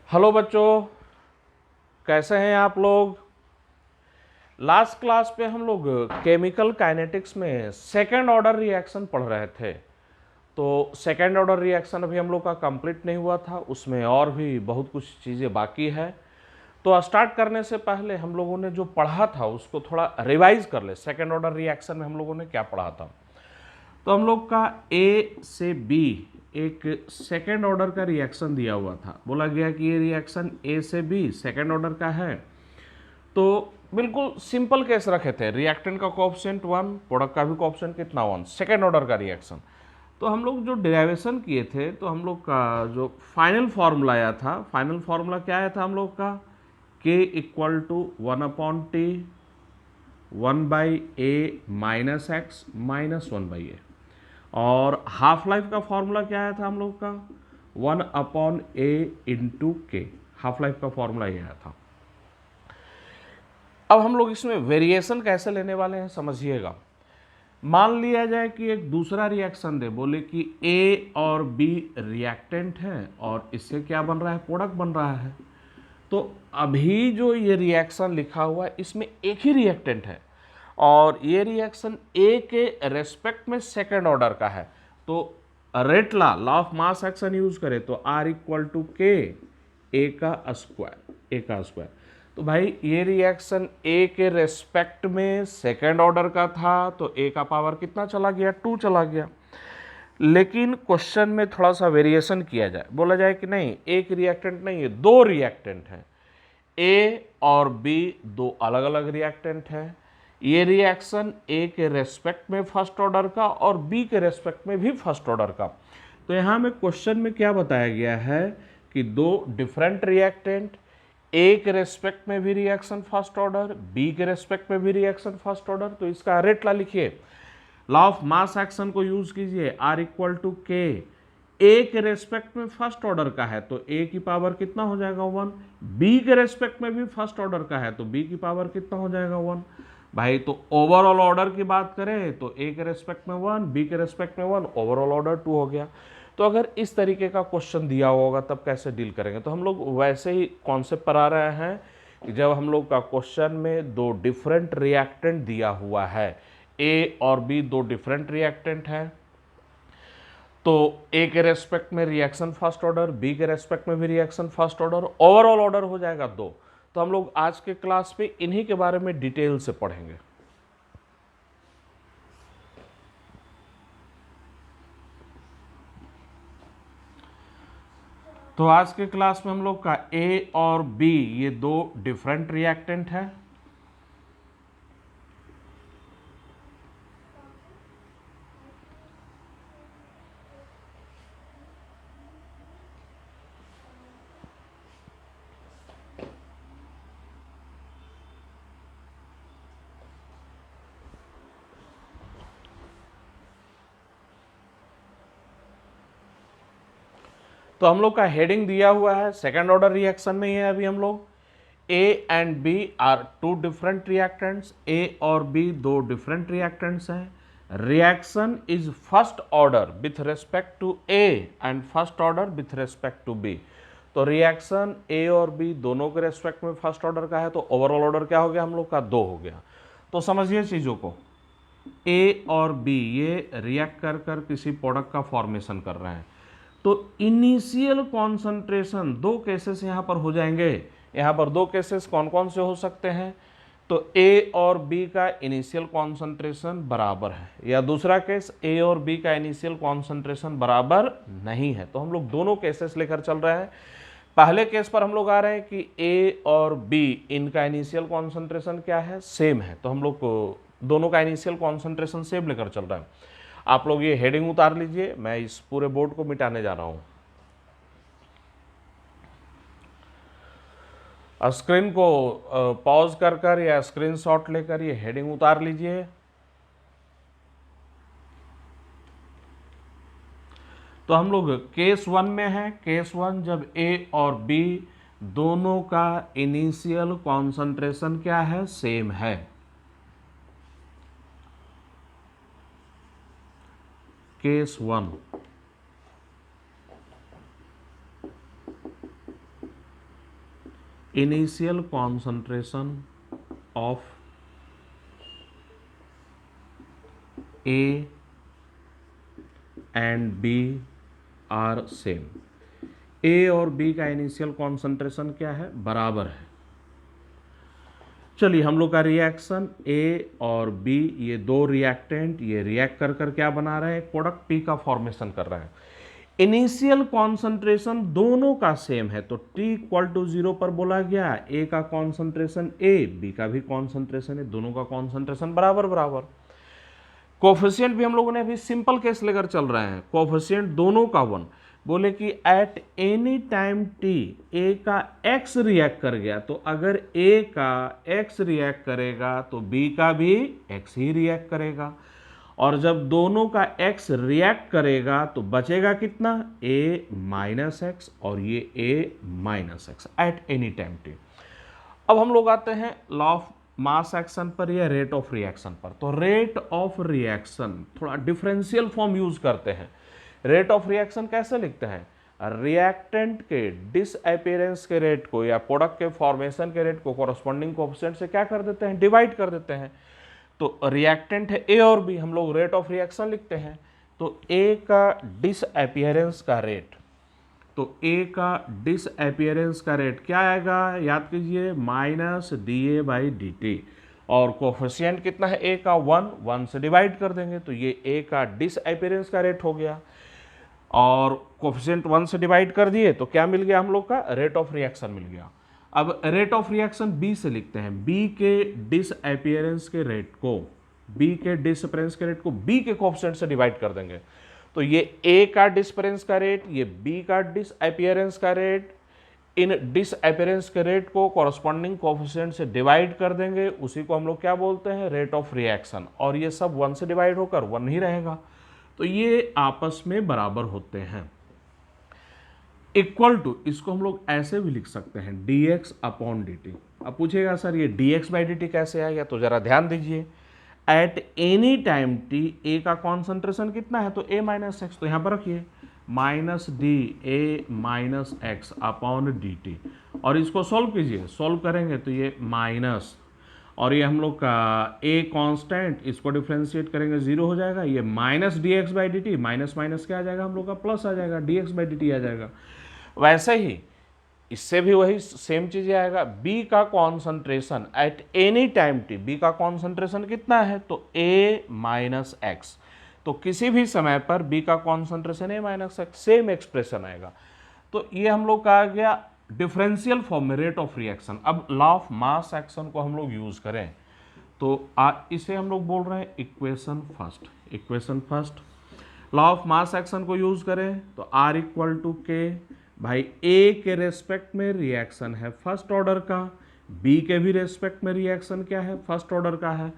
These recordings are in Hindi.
हेलो बच्चों, कैसे हैं आप लोग। लास्ट क्लास पे हम लोग केमिकल काइनेटिक्स में सेकेंड ऑर्डर रिएक्शन पढ़ रहे थे। तो सेकेंड ऑर्डर रिएक्शन अभी हम लोग का कंप्लीट नहीं हुआ था, उसमें और भी बहुत कुछ चीज़ें बाकी है। तो स्टार्ट करने से पहले हम लोगों ने जो पढ़ा था उसको थोड़ा रिवाइज कर ले। सेकेंड ऑर्डर रिएक्शन में हम लोगों ने क्या पढ़ा था। तो हम लोग का ए से बी एक सेकेंड ऑर्डर का रिएक्शन दिया हुआ था। बोला गया कि ये रिएक्शन ए से बी सेकेंड ऑर्डर का है। तो बिल्कुल सिंपल केस रखे थे, रिएक्टेंट का कोएफिशिएंट 1, प्रोडक्ट का भी कोएफिशिएंट कितना 1, सेकेंड ऑर्डर का रिएक्शन। तो हम लोग जो डेरिवेशन किए थे, तो हम लोग का जो फाइनल फार्मूला आया था, फाइनल फार्मूला क्या आया था हम लोग का, के equal to 1/t 1/a minus x minus 1/a। और हाफ लाइफ का फॉर्मूला क्या आया था हम लोग का, 1/a इंटू के। हाफ लाइफ का फॉर्मूला ये आया था। अब हम लोग इसमें वेरिएशन कैसे लेने वाले हैं समझिएगा। मान लिया जाए कि एक दूसरा रिएक्शन दे, बोले कि ए और बी रिएक्टेंट है और इससे क्या बन रहा है, प्रोडक्ट बन रहा है। तो अभी जो ये रिएक्शन लिखा हुआ है इसमें एक ही रिएक्टेंट है और ये रिएक्शन ए के रेस्पेक्ट में सेकेंड ऑर्डर का है। तो rate law of mass action use करें तो आर इक्वल टू के ए का स्क्वायर। तो भाई ये रिएक्शन ए के रेस्पेक्ट में सेकेंड ऑर्डर का था, तो ए का पावर कितना चला गया, 2 चला गया। लेकिन क्वेश्चन में थोड़ा सा वेरिएशन किया जाए, बोला जाए कि नहीं एक रिएक्टेंट नहीं है, 2 रिएक्टेंट हैं, ए और बी दो अलग अलग रिएक्टेंट हैं। ये रिएक्शन ए के रेस्पेक्ट में फर्स्ट ऑर्डर का और बी के रेस्पेक्ट में भी फर्स्ट ऑर्डर का। तो यहाँ में क्वेश्चन में क्या बताया गया है कि दो डिफरेंट रिएक्टेंट, ए के रेस्पेक्ट में भी रिएक्शन फर्स्ट ऑर्डर, बी के रेस्पेक्ट में भी रिएक्शन फर्स्ट ऑर्डर। तो इसका रेट ला लिखिए, लॉ ऑफ मास एक्शन को यूज कीजिए, आर इक्वल टू के। ए के रेस्पेक्ट में फर्स्ट ऑर्डर का है तो ए की पावर कितना हो जाएगा 1, बी के रेस्पेक्ट में भी फर्स्ट ऑर्डर का है तो बी की पावर कितना हो जाएगा 1। भाई तो ओवरऑल ऑर्डर की बात करें तो ए के रेस्पेक्ट में 1, बी के रेस्पेक्ट में 1, ओवरऑल ऑर्डर 2 हो गया। तो अगर इस तरीके का क्वेश्चन दिया होगा तब कैसे डील करेंगे। तो हम लोग वैसे ही कॉन्सेप्ट पर आ रहे हैं कि जब हम लोग का क्वेश्चन में दो डिफरेंट रिएक्टेंट दिया हुआ है, ए और बी दो डिफरेंट रिएक्टेंट हैं, तो ए के रेस्पेक्ट में रिएक्शन फर्स्ट ऑर्डर, बी के रेस्पेक्ट में भी reaction first order, overall order हो जाएगा 2। तो हम लोग आज के क्लास पे इन्हीं के बारे में डिटेल से पढ़ेंगे। तो आज के क्लास में हम लोग का ए और बी ये दो डिफरेंट रिएक्टेंट है। तो हम लोग का हेडिंग दिया हुआ है, सेकेंड ऑर्डर रिएक्शन में ही है अभी हम लोग। A and B are two different reactants, A और बी दो डिफरेंट रिएक्टेंट्स हैं। Reaction is first order with respect to A and first order with respect to B. तो रिएक्शन ए और बी दोनों के रेस्पेक्ट में फर्स्ट ऑर्डर का है तो ओवरऑल ऑर्डर क्या हो गया हम लोग का, 2 हो गया। तो समझिए चीज़ों को, ए और बी ये रिएक्ट कर कर किसी प्रोडक्ट का फॉर्मेशन कर रहे हैं। तो इनिशियल कॉन्सेंट्रेशन दो केसेस यहां पर हो जाएंगे। यहां पर दो केसेस कौन कौन से हो सकते हैं, तो ए और बी का इनिशियल कॉन्सेंट्रेशन बराबर है, या दूसरा केस ए और बी का इनिशियल कॉन्सेंट्रेशन बराबर नहीं है। तो हम लोग दोनों केसेस लेकर चल रहे हैं। पहले केस पर हम लोग आ रहे हैं कि ए और बी इनका इनिशियल कॉन्सेंट्रेशन क्या है, सेम है। तो हम लोग दोनों का इनिशियल कॉन्सेंट्रेशन सेम लेकर चल रहा है। आप लोग ये हेडिंग उतार लीजिए, मैं इस पूरे बोर्ड को मिटाने जा रहा हूं। स्क्रीन को पॉज कर कर या स्क्रीनशॉट लेकर ये हेडिंग उतार लीजिए। तो हम लोग केस 1 में है। केस 1 जब ए और बी दोनों का इनिशियल कॉन्सेंट्रेशन क्या है, सेम है। Case 1 initial concentration of A and B are same. A और बी का इनिशियल कॉन्सेंट्रेशन क्या है, बराबर है। चलिए हम लोग का रिएक्शन ए और बी, ये दो रिएक्टेंट, ये रिएक्ट कर कर क्या बना रहे हैं, प्रोडक्ट पी का फॉर्मेशन कर रहे हैं। इनिशियल कॉन्सेंट्रेशन दोनों का सेम है, तो टी इक्वल टू 0 पर बोला गया ए का कॉन्सेंट्रेशन ए, बी का भी कॉन्सेंट्रेशन है, दोनों का कॉन्सेंट्रेशन बराबर बराबर। कोफिशिएंट भी हम लोगों ने अभी सिंपल केस लेकर चल रहे हैं, कोफिशिएंट दोनों का 1, बोले कि eight any time T A का x रिएक्ट कर गया, तो अगर a का x रिएक्ट करेगा तो b का भी x ही रिएक्ट करेगा, और जब दोनों का x रिएक्ट करेगा तो बचेगा कितना, a माइनस एक्स और ये a minus x eight any time T. अब हम लोग आते हैं लॉ ऑफ मास एक्शन पर या रेट ऑफ रिएक्शन पर। तो रेट ऑफ रिएक्शन थोड़ा डिफरेंशियल फॉर्म यूज करते हैं। रेट ऑफ रिएक्शन कैसे लिखते हैं, रिएक्टेंट के डिसअपीयरेंस के रेट को या प्रोडक्ट के फॉर्मेशन के रेट को कॉरस्पॉन्डिंग कोएफिशिएंट से क्या कर देते हैं, डिवाइड कर देते हैं। तो रिएक्टेंट है ए और बी, हम लोग रेट ऑफ रिएक्शन लिखते हैं। तो ए का डिसअपीयरेंस का रेट, तो ए का डिसअपीयरेंस का रेट क्या आएगा, याद कीजिए minus d A by d t, और कोफिशिएंट कितना है ए का 1 से डिवाइड कर देंगे, तो ये ए का डिसअपीयरेंस का रेट हो गया, और कोफिशिएंट 1 से डिवाइड कर दिए तो क्या मिल गया हम लोग का, रेट ऑफ रिएक्शन मिल गया। अब रेट ऑफ रिएक्शन बी से लिखते हैं, बी के डिसअपीयरेंस के रेट को, बी के डिसअपीयरेंस के रेट को बी के कोफिशिएंट से डिवाइड कर देंगे, तो ये ए का डिसअपीयरेंस का रेट, ये बी का डिसअपीयरेंस का रेट, इन डिसअपीयरेंस के रेट को कॉरस्पॉन्डिंग कोएफिशिएंट से डिवाइड कर देंगे, उसी को हम लोग क्या बोलते हैं, रेट ऑफ रिएक्शन, और ये सब 1 से डिवाइड होकर 1 ही रहेगा, तो ये आपस में बराबर होते हैं। इक्वल टू, इसको हम लोग ऐसे भी लिख सकते हैं dx अपॉन dt। अब पूछेगा सर ये dx बाई dt कैसे आएगा, तो जरा ध्यान दीजिए, eight any time t a का कॉन्सेंट्रेशन कितना है, तो a माइनस एक्स, तो यहाँ पर रखिए माइनस डी ए minus x upon d t, और इसको सॉल्व कीजिए, सॉल्व करेंगे तो ये माइनस, और ये हम लोग का a कांस्टेंट, इसको डिफ्रेंशिएट करेंगे 0 हो जाएगा, ये minus d x by d t, minus minus क्या आ जाएगा हम लोग का, प्लस आ जाएगा, d x by d t आ जाएगा। वैसे ही इससे भी वही सेम चीज़ आएगा, b का concentration eight any time t, b का कॉन्सेंट्रेशन कितना है, तो a माइनस एक्स, तो किसी भी समय पर b का concentration a minus x, same expression आएगा। तो ये हम लोग का आ गया डिफरेंशियल फॉर्म में रेट ऑफ रिएक्शन। अब लॉ ऑफ मास एक्शन को हम लोग यूज करें तो इसे हम लोग बोल रहे हैं equation first. Equation first law of mass action को यूज करें तो R इक्वल टू के, भाई A के रेस्पेक्ट में रिएक्शन है फर्स्ट ऑर्डर का, B के भी रेस्पेक्ट में रिएक्शन क्या है, फर्स्ट ऑर्डर का है,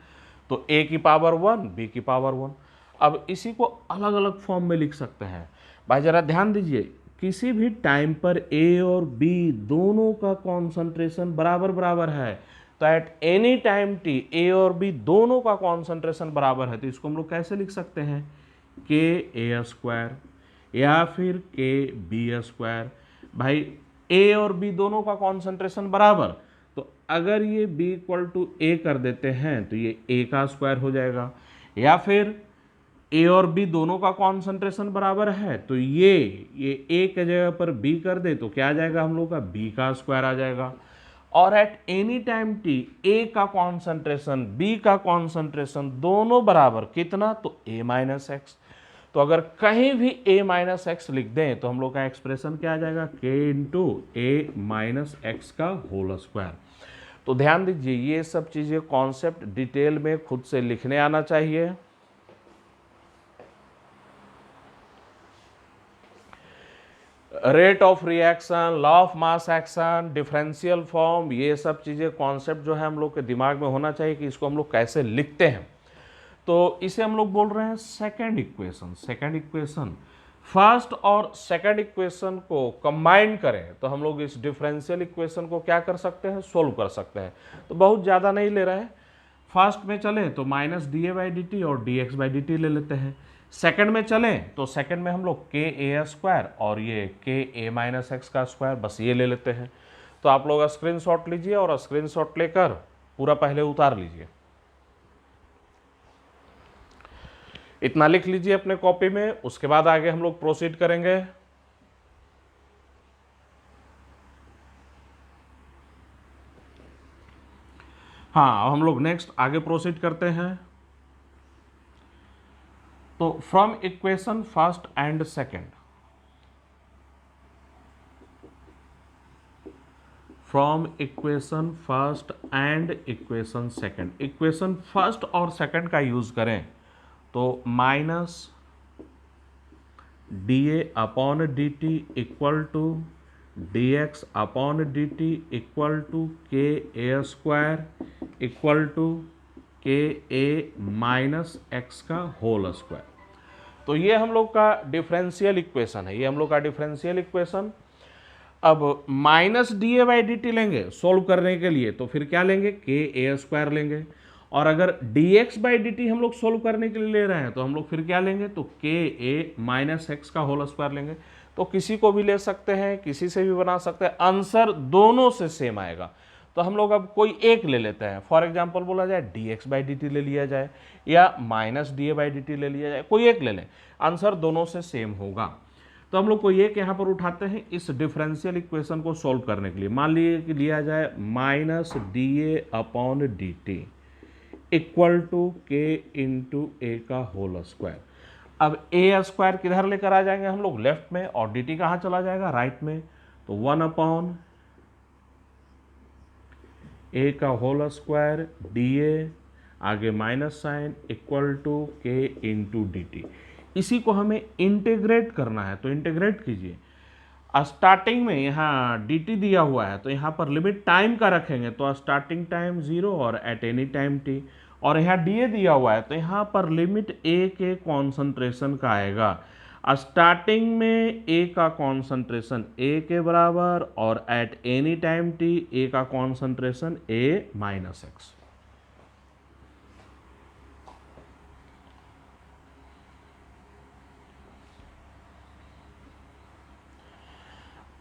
तो A की पावर 1 B की पावर 1। अब इसी को अलग अलग फॉर्म में लिख सकते हैं। भाई जरा ध्यान दीजिए, किसी भी टाइम पर A और B दोनों का कॉन्सेंट्रेशन बराबर बराबर है, तो at any time T A और B दोनों का कॉन्सेंट्रेशन बराबर है, तो इसको हम लोग कैसे लिख सकते हैं, के ए स्क्वायर या फिर के बी स्क्वायर। भाई A और B दोनों का कॉन्सेंट्रेशन बराबर, तो अगर ये B इक्वल टू A कर देते हैं तो ये A का स्क्वायर हो जाएगा, या फिर A और B दोनों का कॉन्सेंट्रेशन बराबर है तो ये A के जगह पर B कर दे तो क्या आ जाएगा हम लोग का, B का स्क्वायर आ जाएगा। और eight any time T A का कॉन्सेंट्रेशन B का कॉन्सेंट्रेशन दोनों बराबर, कितना, तो A माइनस एक्स। तो अगर कहीं भी A माइनस एक्स लिख दें तो हम लोग का एक्सप्रेशन क्या आ जाएगा, K into A minus x का होल स्क्वायर। तो ध्यान दीजिए ये सब चीज़ें कॉन्सेप्ट डिटेल में खुद से लिखने आना चाहिए। Rate of reaction, law of mass action, differential form, ये सब चीज़ें कॉन्सेप्ट जो है हम लोग के दिमाग में होना चाहिए कि इसको हम लोग कैसे लिखते हैं। तो इसे हम लोग बोल रहे हैं second equation. Second equation, first और सेकंड इक्वेशन को कंबाइन करें तो हम लोग इस डिफरेंशियल इक्वेशन को क्या कर सकते हैं, सोल्व कर सकते हैं। तो बहुत ज़्यादा नहीं ले रहे हैं, फर्स्ट में चले तो minus d A by d t और d x by d t ले लेते हैं। सेकंड में चलें तो सेकंड में हम लोग के ए स्क्वायर और ये के ए माइनस एक्स का स्क्वायर, बस ये ले लेते हैं। तो आप लोग स्क्रीनशॉट लीजिए और स्क्रीनशॉट लेकर पूरा पहले उतार लीजिए। इतना लिख लीजिए अपने कॉपी में, उसके बाद आगे हम लोग प्रोसीड करेंगे। हाँ, हम लोग नेक्स्ट आगे प्रोसीड करते हैं। तो from equation first and second, from equation first and equation second, equation first और सेकंड का यूज करें तो minus d a upon d t equal to d x upon d t equal to के ए स्क्वायर इक्वल टू के ए माइनस एक्स का होल स्क्वायर। तो ये हम लोग का डिफरेंशियल इक्वेशन है, ये हम लोग का डिफरेंशियल इक्वेशन। अब minus d A by d T लेंगे सोल्व करने के लिए, तो फिर क्या लेंगे, के ए स्क्वायर लेंगे। और अगर D x by d T हम लोग सोल्व करने के लिए ले रहे हैं तो हम लोग फिर क्या लेंगे, तो के ए माइनस एक्स का होल स्क्वायर लेंगे। तो किसी को भी ले सकते हैं, किसी से भी बना सकते हैं, आंसर दोनों से सेम आएगा। तो हम लोग अब कोई एक ले लेते हैं। फॉर एग्जाम्पल बोला जाए D x by d t ले लिया जाए या minus d A by d t ले लिया जाए, कोई एक ले लें, आंसर दोनों से सेम होगा। तो हम लोग कोई एक यहाँ पर उठाते हैं इस डिफरेंशियल इक्वेशन को सोल्व करने के लिए। मान लीजिए कि लिया जाए minus d a upon d t equal to k into a का होल स्क्वायर। अब ए स्क्वायर किधर लेकर आ जाएंगे हम लोग, लेफ्ट में, और डी टी कहाँ चला जाएगा, राइट में। तो 1 अपॉन ए का होल स्क्वायर डी ए, आगे minus sign equal to k into d T. इसी को हमें इंटीग्रेट करना है, तो इंटीग्रेट कीजिए। स्टार्टिंग में यहाँ डी टी दिया हुआ है तो यहाँ पर लिमिट टाइम का रखेंगे, तो स्टार्टिंग टाइम 0 और एट एनी टाइम टी। और यहाँ डी ए दिया हुआ है तो यहाँ पर लिमिट ए के कॉन्सेंट्रेशन का आएगा। स्टार्टिंग में ए का कॉन्सेंट्रेशन ए के बराबर और eight any time T A का कॉन्सेंट्रेशन ए माइनस एक्स।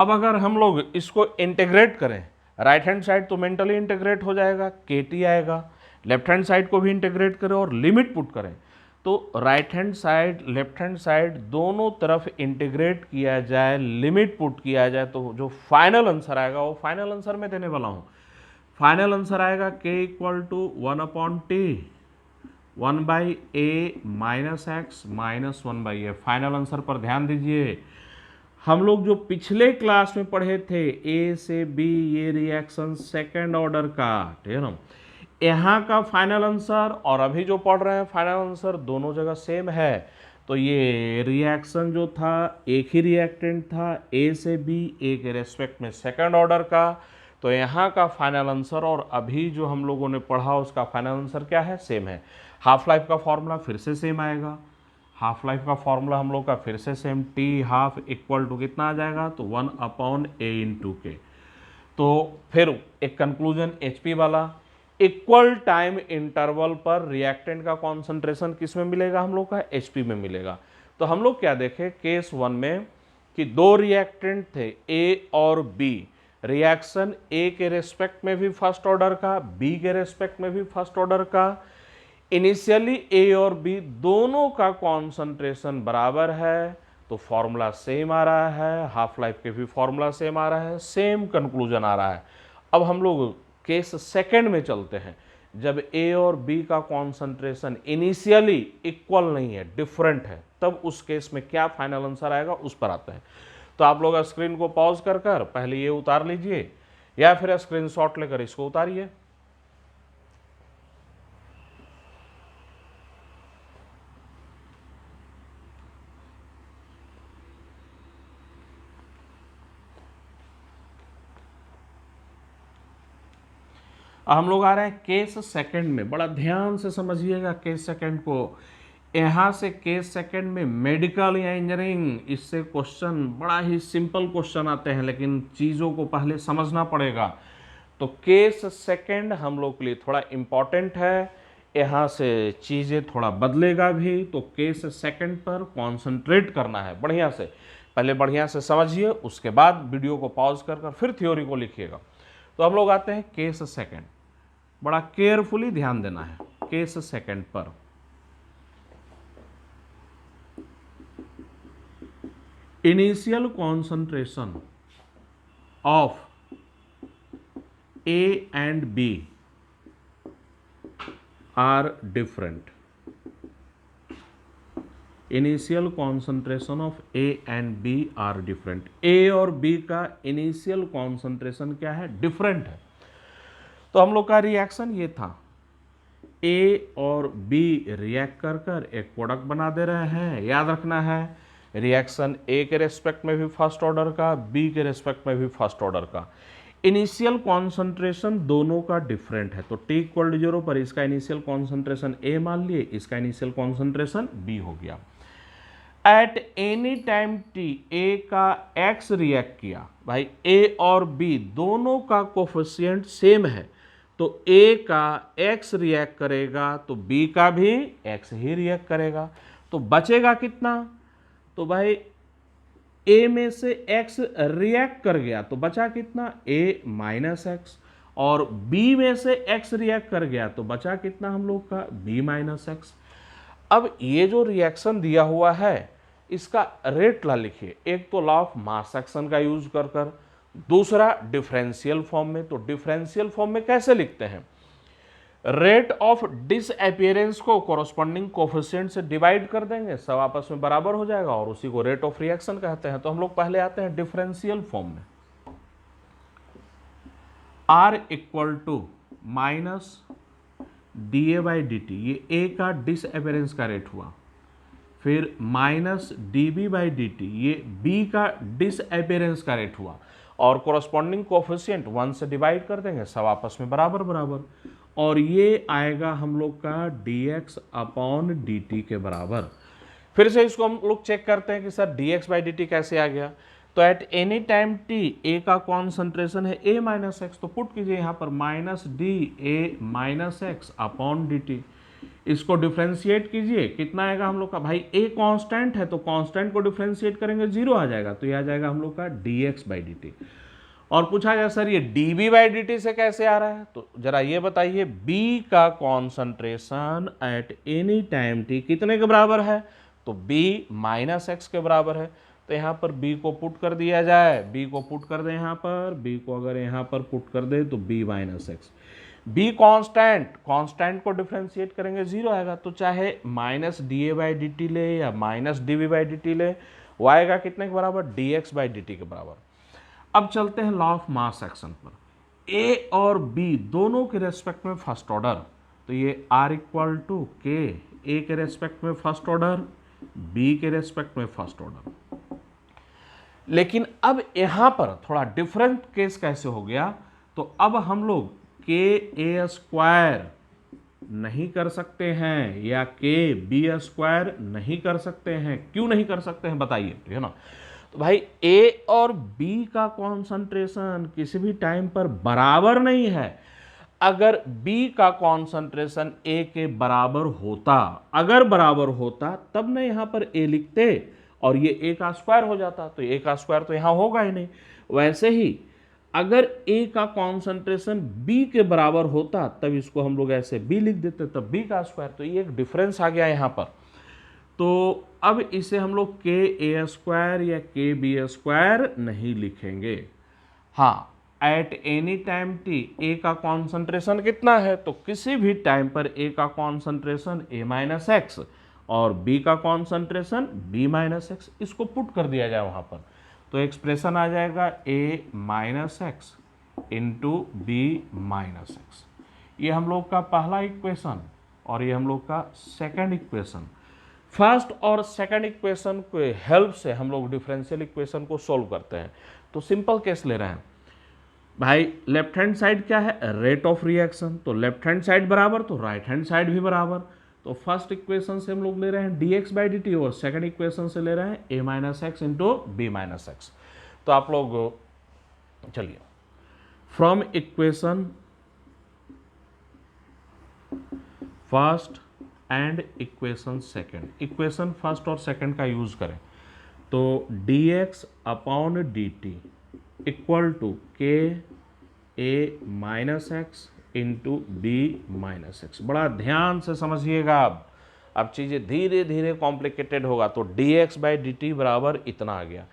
अब अगर हम लोग इसको इंटीग्रेट करें, राइट हैंड साइड तो मेंटली इंटीग्रेट हो जाएगा, के टी आएगा। लेफ्ट हैंड साइड को भी इंटीग्रेट करें और लिमिट पुट करें तो right hand side left hand side दोनों तरफ इंटीग्रेट किया जाए, लिमिट पुट किया जाए, तो जो फाइनल आंसर आएगा वो फाइनल आंसर मैं देने वाला हूँ। फाइनल आंसर आएगा k equal to 1 upon t 1 by a minus x minus 1 by a. Final answer पर ध्यान दीजिए। हम लोग जो पिछले क्लास में पढ़े थे ए से बी, ये रिएक्शन सेकेंड ऑर्डर का, ठीक है ना, यहाँ का फाइनल आंसर और अभी जो पढ़ रहे हैं फाइनल आंसर दोनों जगह सेम है। तो ये रिएक्शन जो था एक ही रिएक्टेंट था ए से बी, ए के रेस्पेक्ट में सेकेंड ऑर्डर का, तो यहाँ का फाइनल आंसर और अभी जो हम लोगों ने पढ़ा उसका फाइनल आंसर क्या है, सेम है। हाफ लाइफ का फॉर्मूला फिर से सेम आएगा, हाफ लाइफ का फॉर्मूला हम लोग का फिर से same, t half equal to कितना आ जाएगा, तो 1 अपॉन ए इंटू के। तो फिर एक कंक्लूजन एचपी वाला, इक्वल टाइम इंटरवल पर रिएक्टेंट का कॉन्सेंट्रेशन किस में मिलेगा हम लोग का, एचपी में मिलेगा। तो हम लोग क्या देखे केस 1 में कि दो रिएक्टेंट थे ए और बी, रिएक्शन ए के रेस्पेक्ट में भी फर्स्ट ऑर्डर का, बी के रेस्पेक्ट में भी फर्स्ट ऑर्डर का। इनिशियली ए और बी दोनों का कॉन्सेंट्रेशन बराबर है तो फॉर्मूला सेम आ रहा है, हाफ लाइफ के भी फॉर्मूला सेम आ रहा है, सेम कंक्लूजन आ रहा है। अब हम लोग केस सेकंड में चलते हैं, जब ए और बी का कॉन्सेंट्रेशन इनिशियली इक्वल नहीं है, डिफरेंट है, तब उस केस में क्या फाइनल आंसर आएगा उस पर आते हैं। तो आप लोग स्क्रीन को पॉज कर कर पहले ये उतार लीजिए या फिर स्क्रीनशॉट लेकर इसको उतारिए। हम लोग आ रहे हैं केस सेकंड में, बड़ा ध्यान से समझिएगा केस सेकंड को। यहाँ से केस सेकंड में मेडिकल या इंजीनियरिंग, इससे क्वेश्चन बड़ा ही सिंपल क्वेश्चन आते हैं, लेकिन चीज़ों को पहले समझना पड़ेगा। तो केस सेकंड हम लोग के लिए थोड़ा इम्पॉर्टेंट है, यहाँ से चीज़ें थोड़ा बदलेगा भी, तो केस सेकंड पर कॉन्सेंट्रेट करना है बढ़िया से। पहले बढ़िया से समझिए, उसके बाद वीडियो को पॉज कर फिर थ्योरी को लिखिएगा। तो हम लोग आते हैं केस सेकंड, बड़ा केयरफुली ध्यान देना है केस सेकंड पर। Initial concentration of A and B are different. Initial concentration of A and B are different. A और B का इनिशियल कॉन्सेंट्रेशन क्या है? डिफरेंट है। तो हम लोग का रिएक्शन ये था, A और B रिएक्ट कर एक प्रोडक्ट बना दे रहे हैं। याद रखना है, रिएक्शन A के रेस्पेक्ट में भी फर्स्ट ऑर्डर का, B के रेस्पेक्ट में भी फर्स्ट ऑर्डर का। इनिशियल कॉन्सेंट्रेशन दोनों का डिफरेंट है। तो T=0 पर इसका इनिशियल कॉन्सेंट्रेशन A मान लिए, इसका इनिशियल कॉन्सेंट्रेशन B हो गया। Eight any time T A का X रिएक्ट किया, भाई A और B दोनों का कोफिशिएंट सेम है, तो A का X रिएक्ट करेगा तो B का भी X ही रिएक्ट करेगा। तो बचेगा कितना? तो भाई A में से X रिएक्ट कर गया तो बचा कितना? A minus x. और B में से X रिएक्ट कर गया तो बचा कितना हम लोग का? B minus x. अब ये जो रिएक्शन दिया हुआ है इसका रेट ला लिखिए। एक तो लॉ ऑफ मास एक्शन का यूज कर, दूसरा डिफरेंशियल फॉर्म में। तो डिफरेंशियल फॉर्म में कैसे लिखते हैं? रेट ऑफ डिसअपियरेंस को कोरोस्पोंडिंग कोफिशिएंट से डिवाइड कर देंगे, सब आपस में बराबर हो जाएगा और उसी को रेट ऑफ रिएक्शन कहते हैं। तो हम लोग पहले आते हैं डिफरेंशियल फॉर्म में। R equal to minus DA/dt, ये A का डिसअपियरेंस का रेट हुआ, फिर माइनस dB/dt, ये B का डिसअपियरेंस का रेट हुआ, और कोरोस्पोंडिंग कोफिशिएंट 1 से डिवाइड कर देंगे, सब आपस में बराबर बराबर, और ये आएगा हम लोग का dx/dt के बराबर। फिर से इसको हम लोग चेक करते हैं कि सर dx/dt कैसे आ गया। तो at any time T A का कॉन्सेंट्रेशन है A माइनस एक्स, तो पुट कीजिए यहाँ पर माइनस dA-x/dt। इसको डिफ्रेंशिएट कीजिए, कितना आएगा हम लोग का? भाई A कांस्टेंट है तो कांस्टेंट को डिफ्रेंशिएट करेंगे 0 आ जाएगा, तो ये आ जाएगा हम लोग का dx/dt। और पूछा जाए सर ये dB/dt से कैसे आ रहा है, तो जरा ये बताइए। B का concentration eight any time T कितने के बराबर है? तो B माइनस एक्स के बराबर है। तो यहाँ पर B को पुट कर दिया जाए, B को पुट कर दे यहाँ पर, B को अगर यहाँ पर पुट कर दे तो B minus x. B constant को डिफ्रेंशिएट करेंगे 0 आएगा, तो चाहे माइनस dA/dt ले या माइनस dB/dt ले, वो आएगा कितने के बराबर? dx/dt के बराबर। अब चलते हैं लॉ ऑफ मास एक्शन पर। A और B दोनों के रेस्पेक्ट में फर्स्ट ऑर्डर, तो ये R equal to K, A के रेस्पेक्ट में फर्स्ट ऑर्डर, B के रेस्पेक्ट में फर्स्ट ऑर्डर। लेकिन अब यहां पर थोड़ा डिफरेंट केस कैसे हो गया, तो अब हम लोग KA² नहीं कर सकते हैं या KB² नहीं कर सकते हैं। क्यों नहीं कर सकते हैं बताइए, है ना? तो भाई A और B का कॉन्सेंट्रेशन किसी भी टाइम पर बराबर नहीं है। अगर B का कॉन्सेंट्रेशन A के बराबर होता, अगर बराबर होता तब ना यहाँ पर A लिखते और ये A का स्क्वायर हो जाता, तो A का स्क्वायर तो यहाँ होगा ही नहीं। वैसे ही अगर A का कॉन्सेंट्रेशन B के बराबर होता तब इसको हम लोग ऐसे B लिख देते, तब B का स्क्वायर। तो ये एक डिफरेंस आ गया यहाँ पर। तो अब इसे हम लोग KA² या KB² नहीं लिखेंगे। हाँ, eight any time T A का कॉन्सेंट्रेशन कितना है, तो किसी भी टाइम पर A का कॉन्सेंट्रेशन A माइनस एक्स और B का कॉन्सेंट्रेशन B माइनस एक्स, इसको पुट कर दिया जाए वहाँ पर, तो एक्सप्रेशन आ जाएगा A minus x into B minus x. ये हम लोग का पहला इक्वेशन और ये हम लोग का सेकंड इक्वेशन। फर्स्ट और सेकंड इक्वेशन के हेल्प से हम लोग डिफरेंशियल इक्वेशन को सॉल्व करते हैं। तो सिंपल केस ले रहे हैं भाई, लेफ्ट हैंड साइड क्या है? रेट ऑफ रिएक्शन, तो लेफ्ट हैंड साइड बराबर तो राइट हैंड साइड भी बराबर। तो फर्स्ट इक्वेशन से हम लोग ले रहे हैं dx/dt और सेकंड इक्वेशन से ले रहे हैं A minus x into B minus x. तो आप लोग चलिए, from equation first and equation second, equation first और सेकंड का यूज करें। तो dx upon dt equal to के ए minus x into B minus x. बड़ा ध्यान से समझिएगा। अब चीज़ें धीरे धीरे कॉम्प्लिकेटेड होगा। तो dx बाई dt बराबर इतना आ गया।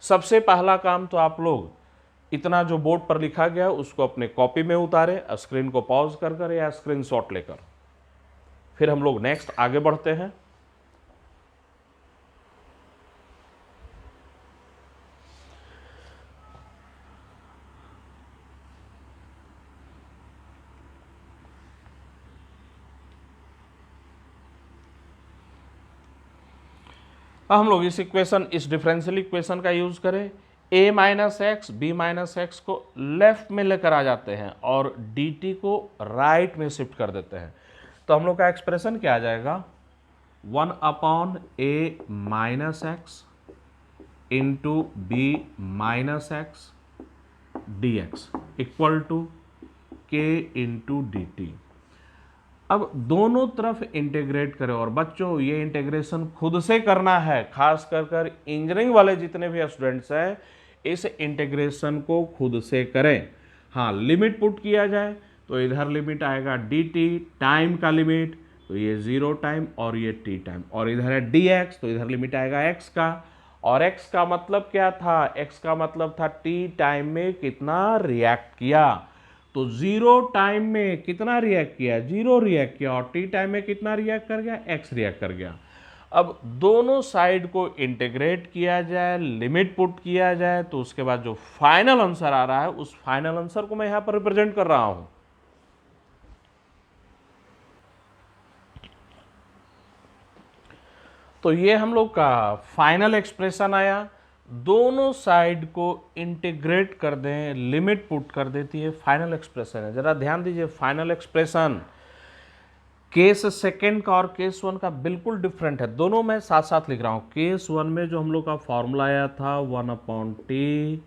सबसे पहला काम तो आप लोग इतना जो बोर्ड पर लिखा गया उसको अपने कॉपी में उतारे, स्क्रीन को पॉज कर कर या स्क्रीनशॉट लेकर। फिर हम लोग नेक्स्ट आगे बढ़ते हैं। हम लोग इस इक्वेशन, इस डिफरेंशियल इक्वेशन का यूज करें। a minus x b minus x को लेफ्ट में लेकर आ जाते हैं और dt को राइट में शिफ्ट कर देते हैं। तो हम लोग का एक्सप्रेशन क्या आ जाएगा, 1 upon A minus x into B minus x d x equal to k into d t. अब दोनों तरफ इंटीग्रेट करें। और बच्चों ये इंटीग्रेशन खुद से करना है, खास कर इंजीनियरिंग वाले जितने भी स्टूडेंट्स हैं इस इंटीग्रेशन को खुद से करें। हाँ, लिमिट पुट किया जाए तो इधर लिमिट आएगा dt टाइम का लिमिट, तो ये 0 टाइम और ये t टाइम, और इधर है dx तो इधर लिमिट आएगा x का। और x का मतलब क्या था, x का मतलब था t टाइम में कितना रिएक्ट किया। तो 0 टाइम में कितना रिएक्ट किया, 0 रिएक्ट किया, और t टाइम में कितना रिएक्ट कर गया, x रिएक्ट कर गया। अब दोनों साइड को इंटीग्रेट किया जाए, लिमिट पुट किया जाए, तो उसके बाद जो फाइनल आंसर आ रहा है उस फाइनल आंसर को मैं यहां पर रिप्रेजेंट कर रहा हूं। तो ये हम लोग का फाइनल एक्सप्रेशन आया। दोनों साइड को इंटीग्रेट कर दें, लिमिट पुट कर देती है, फाइनल एक्सप्रेशन है। जरा ध्यान दीजिए, फाइनल एक्सप्रेशन केस सेकेंड का और केस वन का बिल्कुल डिफरेंट है। दोनों मैं साथ साथ लिख रहा हूं। केस वन में जो हम लोग का फॉर्मूला आया था 1 upon t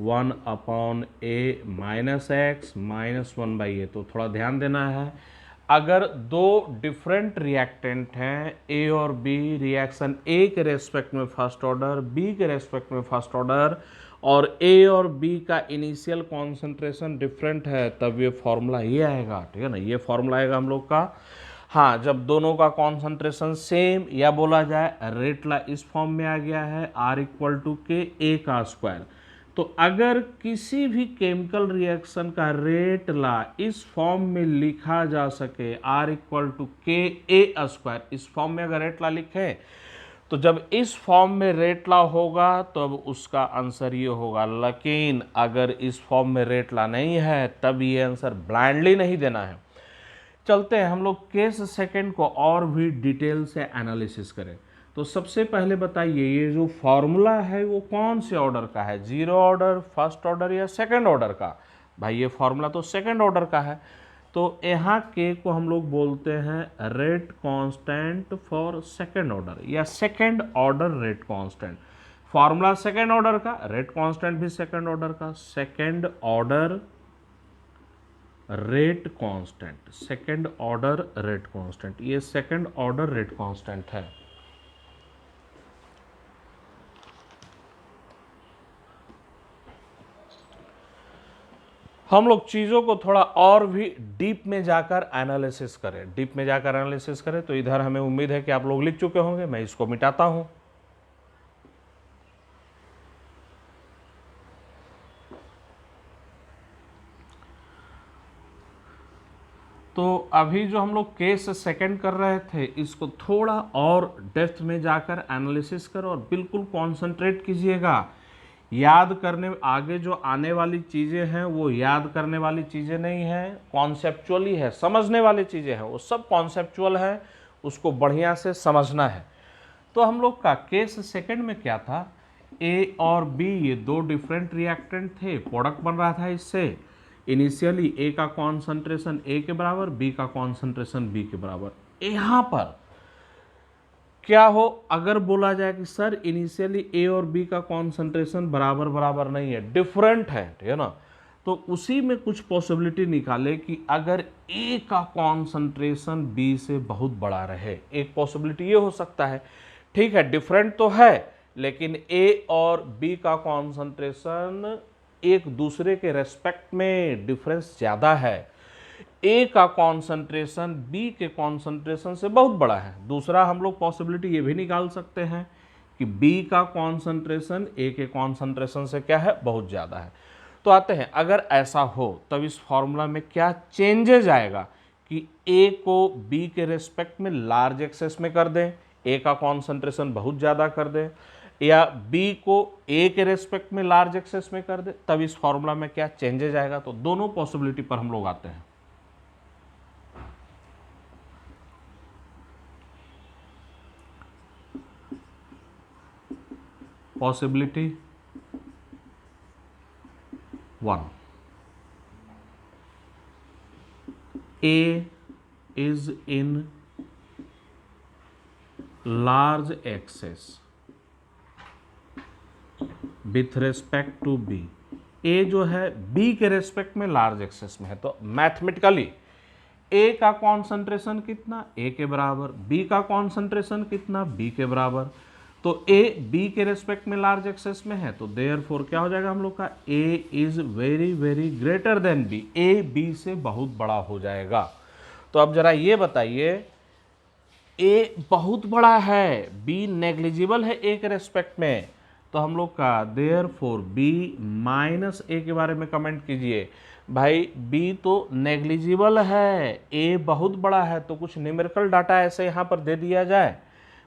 1 upon A minus x minus 1 by A, तो थोड़ा ध्यान देना है। अगर दो डिफरेंट रिएक्टेंट हैं ए और बी, रिएक्शन ए के रेस्पेक्ट में फर्स्ट ऑर्डर, बी के रेस्पेक्ट में फर्स्ट ऑर्डर, और ए और बी का इनिशियल कॉन्सेंट्रेशन डिफरेंट है, तब ये फॉर्मूला ये आएगा। ठीक है ना, ये फॉर्मूला आएगा हम लोग का। हाँ, जब दोनों का कॉन्सेंट्रेशन सेम, या बोला जाए रेट ला इस फॉर्म में आ गया है R इक्वल टू के ए का स्क्वायर। तो अगर किसी भी केमिकल रिएक्शन का रेट ला इस फॉर्म में लिखा जा सके, R इक्वल टू के ए स्क्वायर, इस फॉर्म में अगर रेट ला लिखे, तो जब इस फॉर्म में रेट ला होगा तो अब उसका आंसर ये होगा। लेकिन अगर इस फॉर्म में रेट ला नहीं है तब ये आंसर ब्लाइंडली नहीं देना है। चलते हैं हम लोग केस सेकंड को और भी डिटेल से एनालिसिस करें। तो सबसे पहले बताइए, ये जो फॉर्मूला है वो कौन से ऑर्डर का है, 0 ऑर्डर, फर्स्ट ऑर्डर या सेकंड ऑर्डर का। भाई ये फॉर्मूला तो सेकंड ऑर्डर का है। तो यहाँ के को हम लोग बोलते हैं rate constant for second order, या second order rate constant. Formula second order का, रेट कांस्टेंट भी सेकंड ऑर्डर का, second order rate constant, second order rate constant, ये सेकंड ऑर्डर रेट कांस्टेंट है। हम लोग चीज़ों को थोड़ा और भी डीप में जाकर एनालिसिस करें, तो इधर हमें उम्मीद है कि आप लोग लिख चुके होंगे। मैं इसको मिटाता हूं। तो अभी जो हम लोग केस सेकंड कर रहे थे, इसको थोड़ा और डेप्थ में जाकर एनालिसिस करो और बिल्कुल कॉन्सेंट्रेट कीजिएगा। याद करने, आगे जो आने वाली चीज़ें हैं वो याद करने वाली चीज़ें नहीं हैं, कॉन्सेप्चुअली है, समझने वाली चीज़ें हैं, वो सब कॉन्सेप्चुअल है, उसको बढ़िया से समझना है। तो हम लोग का केस सेकंड में क्या था, ए और बी ये दो डिफरेंट रिएक्टेंट थे, प्रोडक्ट बन रहा था इससे। इनिशियली ए का कॉन्सेंट्रेशन ए के बराबर, बी का कॉन्सेंट्रेशन बी के बराबर। यहाँ पर क्या हो, अगर बोला जाए कि सर इनिशियली ए और बी का कॉन्सेंट्रेशन बराबर बराबर नहीं है, डिफरेंट है, ठीक है ना, तो उसी में कुछ पॉसिबिलिटी निकाले कि अगर ए का कॉन्सेंट्रेशन बी से बहुत बड़ा रहे। एक पॉसिबिलिटी ये हो सकता है, ठीक है डिफरेंट तो है लेकिन ए और बी का कॉन्सेंट्रेशन एक दूसरे के रेस्पेक्ट में डिफरेंस ज़्यादा है। ए का कॉन्सेंट्रेशन बी के कॉन्सेंट्रेशन से बहुत बड़ा है। दूसरा हम लोग पॉसिबिलिटी ये भी निकाल सकते हैं कि बी का कॉन्सेंट्रेशन ए के कॉन्सेंट्रेशन से क्या है, बहुत ज़्यादा है। तो आते हैं, अगर ऐसा हो तब इस फॉर्मूला में क्या चेंजेज आएगा कि ए को बी के रेस्पेक्ट में लार्ज एक्सेस में कर दें, ए का कॉन्सेंट्रेशन बहुत ज़्यादा कर दें, या बी को ए के रेस्पेक्ट में लार्ज एक्सेस में कर दे, तब इस फॉर्मूला में क्या चेंजेज आएगा। तो दोनों पॉसिबिलिटी पर हम लोग आते हैं। Possibility 1, A is in large excess with respect to B। A जो है B के रेस्पेक्ट में लार्ज एक्सेस में है, तो मैथमेटिकली A का कॉन्सेंट्रेशन कितना, A के बराबर, B का कॉन्सेंट्रेशन कितना, B के बराबर। तो A B के रेस्पेक्ट में लार्ज एक्सेस में है, तो देयरफॉर क्या हो जाएगा हम लोग का, A is very very greater then B, A B से बहुत बड़ा हो जाएगा। तो अब जरा ये बताइए, A बहुत बड़ा है, B नेग्लिजिबल है A के रेस्पेक्ट में, तो हम लोग का देयरफॉर B माइनस A के बारे में कमेंट कीजिए। भाई B तो नेग्लिजिबल है, A बहुत बड़ा है, तो कुछ न्यूमेरिकल डाटा ऐसे यहाँ पर दे दिया जाए,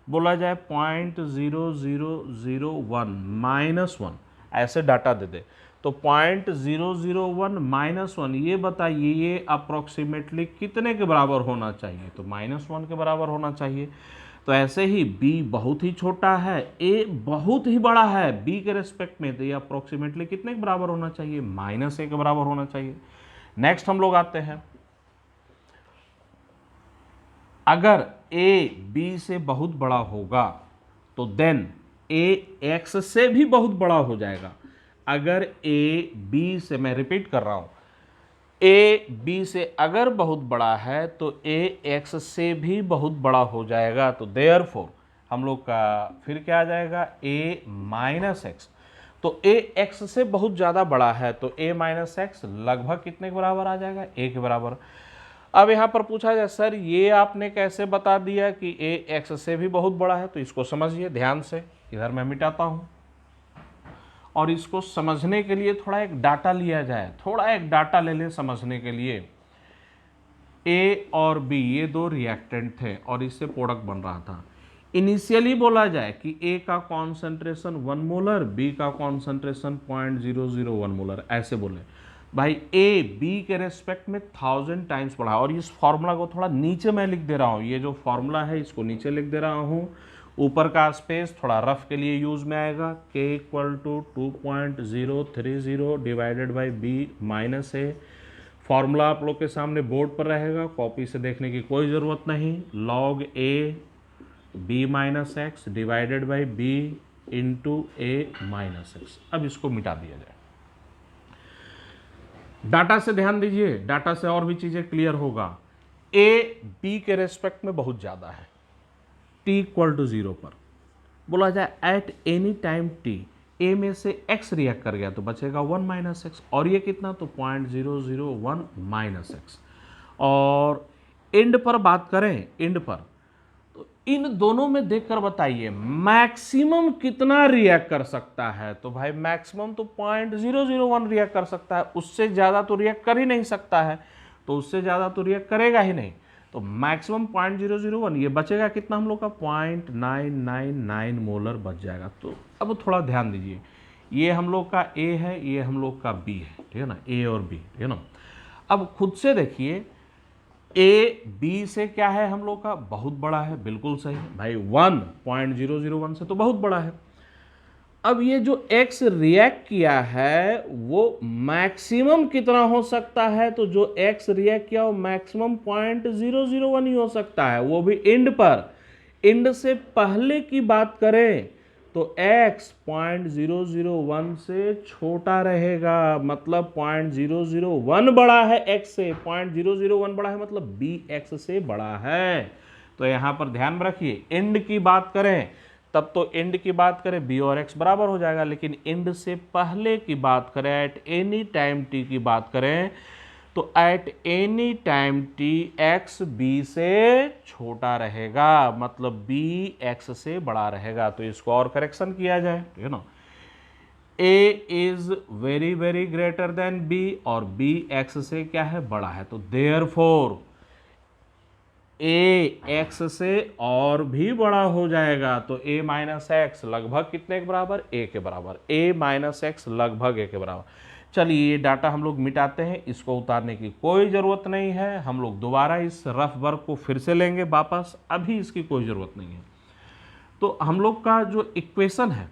बोला जाए 0.0001 -1, ऐसे डाटा दे दे। तो 0.001 -1, ये बताइए ये अप्रोक्सीमेटली कितने के बराबर होना चाहिए, तो -1 के बराबर होना चाहिए। तो ऐसे ही B बहुत ही छोटा है, A बहुत ही बड़ा है B के रेस्पेक्ट में, तो ये अप्रोक्सीमेटली कितने के बराबर होना चाहिए, -1 के बराबर होना चाहिए। नेक्स्ट हम लोग आते हैं, अगर A B से बहुत बड़ा होगा तो देन A X से भी बहुत बड़ा हो जाएगा। अगर A B से, मैं रिपीट कर रहा हूं, A B से अगर बहुत बड़ा है तो A X से भी बहुत बड़ा हो जाएगा। तो देयरफॉर हम लोग का फिर क्या आ जाएगा, A माइनस एक्स। तो A X से बहुत ज़्यादा बड़ा है, तो A माइनस एक्स लगभग कितने के बराबर आ जाएगा, A के बराबर। अब यहाँ पर पूछा जाए सर ये आपने कैसे बता दिया कि A X से भी बहुत बड़ा है, तो इसको समझिए ध्यान से, इधर मैं मिटाता हूँ, और इसको समझने के लिए थोड़ा एक डाटा लिया जाए, थोड़ा एक डाटा ले लें समझने के लिए। A और B ये दो रिएक्टेंट थे और इससे प्रोडक्ट बन रहा था। इनिशियली बोला जाए कि A का कॉन्सेंट्रेशन 1 मोलर, B का कॉन्सेंट्रेशन 0.001 मोलर, ऐसे बोले। भाई A B के रेस्पेक्ट में 1000 टाइम्स बढ़ा, और इस फॉर्मूला को थोड़ा नीचे मैं लिख दे रहा हूँ, ये जो फॉर्मूला है इसको नीचे लिख दे रहा हूँ, ऊपर का स्पेस थोड़ा रफ के लिए यूज में आएगा। K = 2.030 divided by B minus A। Formula आप लोग के सामने बोर्ड पर रहेगा, कॉपी से देखने की कोई ज़रूरत नहीं। log A B minus x divided by B into A minus x. अब इसको मिटा दिया जाए। डाटा से ध्यान दीजिए, डाटा से और भी चीज़ें क्लियर होगा। A B के रेस्पेक्ट में बहुत ज़्यादा है, t = 0 पर बोला जाए eight any time t A में से x रिएक्ट कर गया तो बचेगा 1 माइनस एक्स, और ये कितना, तो 0.001 माइनस एक्स। और एंड पर बात करें, एंड पर, तो इन दोनों में देखकर बताइए मैक्सिमम कितना रिएक्ट कर सकता है। तो भाई मैक्सिमम तो 0.001 रिएक्ट कर सकता है, उससे ज़्यादा तो रिएक्ट कर ही नहीं सकता है, तो उससे ज़्यादा तो रिएक्ट करेगा ही नहीं। तो मैक्सिमम 0.001, ये बचेगा कितना हम लोग का, 0.999 मोलर बच जाएगा। तो अब थोड़ा ध्यान दीजिए, ये हम लोग का A है, ये हम लोग का B है, ठीक है ना, A और B, ठीक है ना। अब खुद से देखिए, A B से क्या है हम लोग का, बहुत बड़ा है, बिल्कुल सही भाई, 1.001 से तो बहुत बड़ा है। अब ये जो X रिएक्ट किया है वो मैक्सिमम कितना हो सकता है, तो जो X रिएक्ट किया वो मैक्सिमम 0.001 ही हो सकता है, वो भी एंड पर। एंड से पहले की बात करें तो X 0.001 से छोटा रहेगा, मतलब 0.001 बड़ा है X से, 0.001 बड़ा है मतलब B X से बड़ा है। तो यहाँ पर ध्यान रखिए, एंड की बात करें तब तो एंड की बात करें बी और एक्स बराबर हो जाएगा, लेकिन एंड से पहले की बात करें, एट एनी टाइम टी की बात करें, तो at any time t x b से छोटा रहेगा, मतलब बी एक्स से बड़ा रहेगा। तो इसको और करेक्शन किया जाए, ठीक है ना, A is very very greater than B और बी एक्स से क्या है, बड़ा है। तो देयरफॉर ए एक्स से और भी बड़ा हो जाएगा, तो ए माइनस एक्स लगभग कितने के बराबर, ए के बराबर, ए माइनस एक्स लगभग ए के बराबर। चलिए ये डाटा हम लोग मिटाते हैं, इसको उतारने की कोई ज़रूरत नहीं है, हम लोग दोबारा इस रफ वर्क को फिर से लेंगे वापस, अभी इसकी कोई ज़रूरत नहीं है। तो हम लोग का जो इक्वेशन है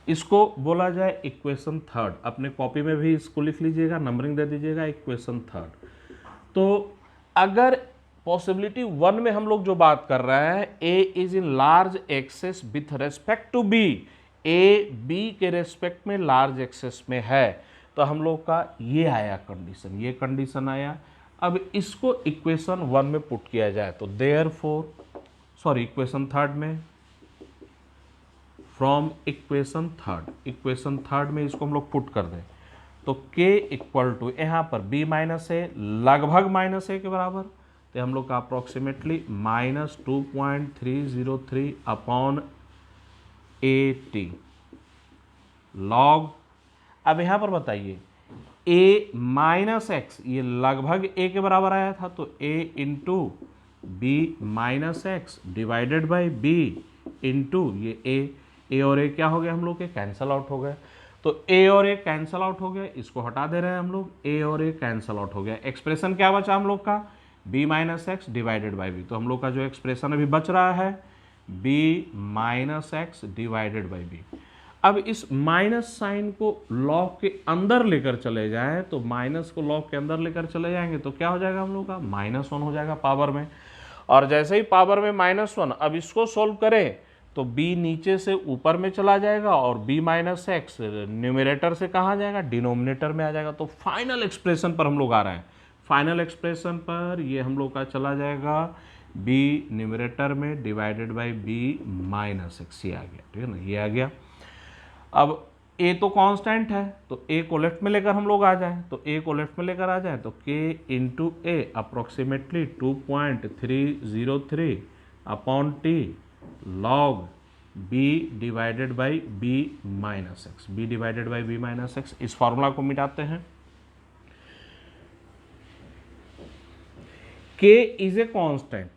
इसको बोला जाए इक्वेशन थर्ड, अपने कॉपी में भी इसको लिख लीजिएगा, नंबरिंग दे दीजिएगा, इक्वेशन थर्ड। तो अगर पॉसिबिलिटी 1 में हम लोग जो बात कर रहे हैं, A is in large excess with respect to B, A B के रेस्पेक्ट में लार्ज एक्सेस में है, तो हम लोग का ये आया कंडीशन, ये कंडीशन आया। अब इसको इक्वेशन 1 में पुट किया जाए तो देयरफॉर, सॉरी इक्वेशन थर्ड में, फ्रॉम इक्वेशन थर्ड में इसको हम लोग पुट कर दें तो k इक्वल टू, यहाँ पर b माइनस ए लगभग माइनस ए के बराबर, तो हम लोग का approximately -2.303 upon A T log. अब यहाँ पर बताइए a माइनस एक्स ये लगभग a के बराबर आया था, तो a into B minus x divided by b into ये a और a क्या हो गया, हम लोग के कैंसल आउट हो गए, तो a और a कैंसल आउट हो गया, इसको हटा दे रहे हैं हम लोग, a और a कैंसल आउट हो गया। एक्सप्रेशन क्या बचा हम लोग का, b minus x divided by b, तो हम लोग का जो एक्सप्रेशन अभी बच रहा है b minus x divided by b। अब इस माइनस साइन को लॉग के अंदर लेकर चले जाएं, तो माइनस को लॉग के अंदर लेकर चले जाएंगे तो क्या हो जाएगा हम लोग का, -1 हो जाएगा पावर में, और जैसे ही पावर में -1, अब इसको सोल्व करें तो b नीचे से ऊपर में चला जाएगा और b माइनस एक्स न्यूमरेटर से कहाँ जाएगा, डिनोमिनेटर में आ जाएगा। तो फाइनल एक्सप्रेशन पर हम लोग आ रहे हैं, फाइनल एक्सप्रेशन पर ये हम लोग का चला जाएगा b न्यूमरेटर में divided by b minus x, ये आ गया, ठीक है ना, ये आ गया। अब a तो कांस्टेंट है, तो a को लेफ्ट में लेकर हम लोग आ जाएं, तो a को लेफ्ट में लेकर आ जाएं तो k into A approximately 2.303 upon t log b divided by b minus x, b divided by b minus x. इस फॉर्मूला को मिटाते हैं, k is a constant,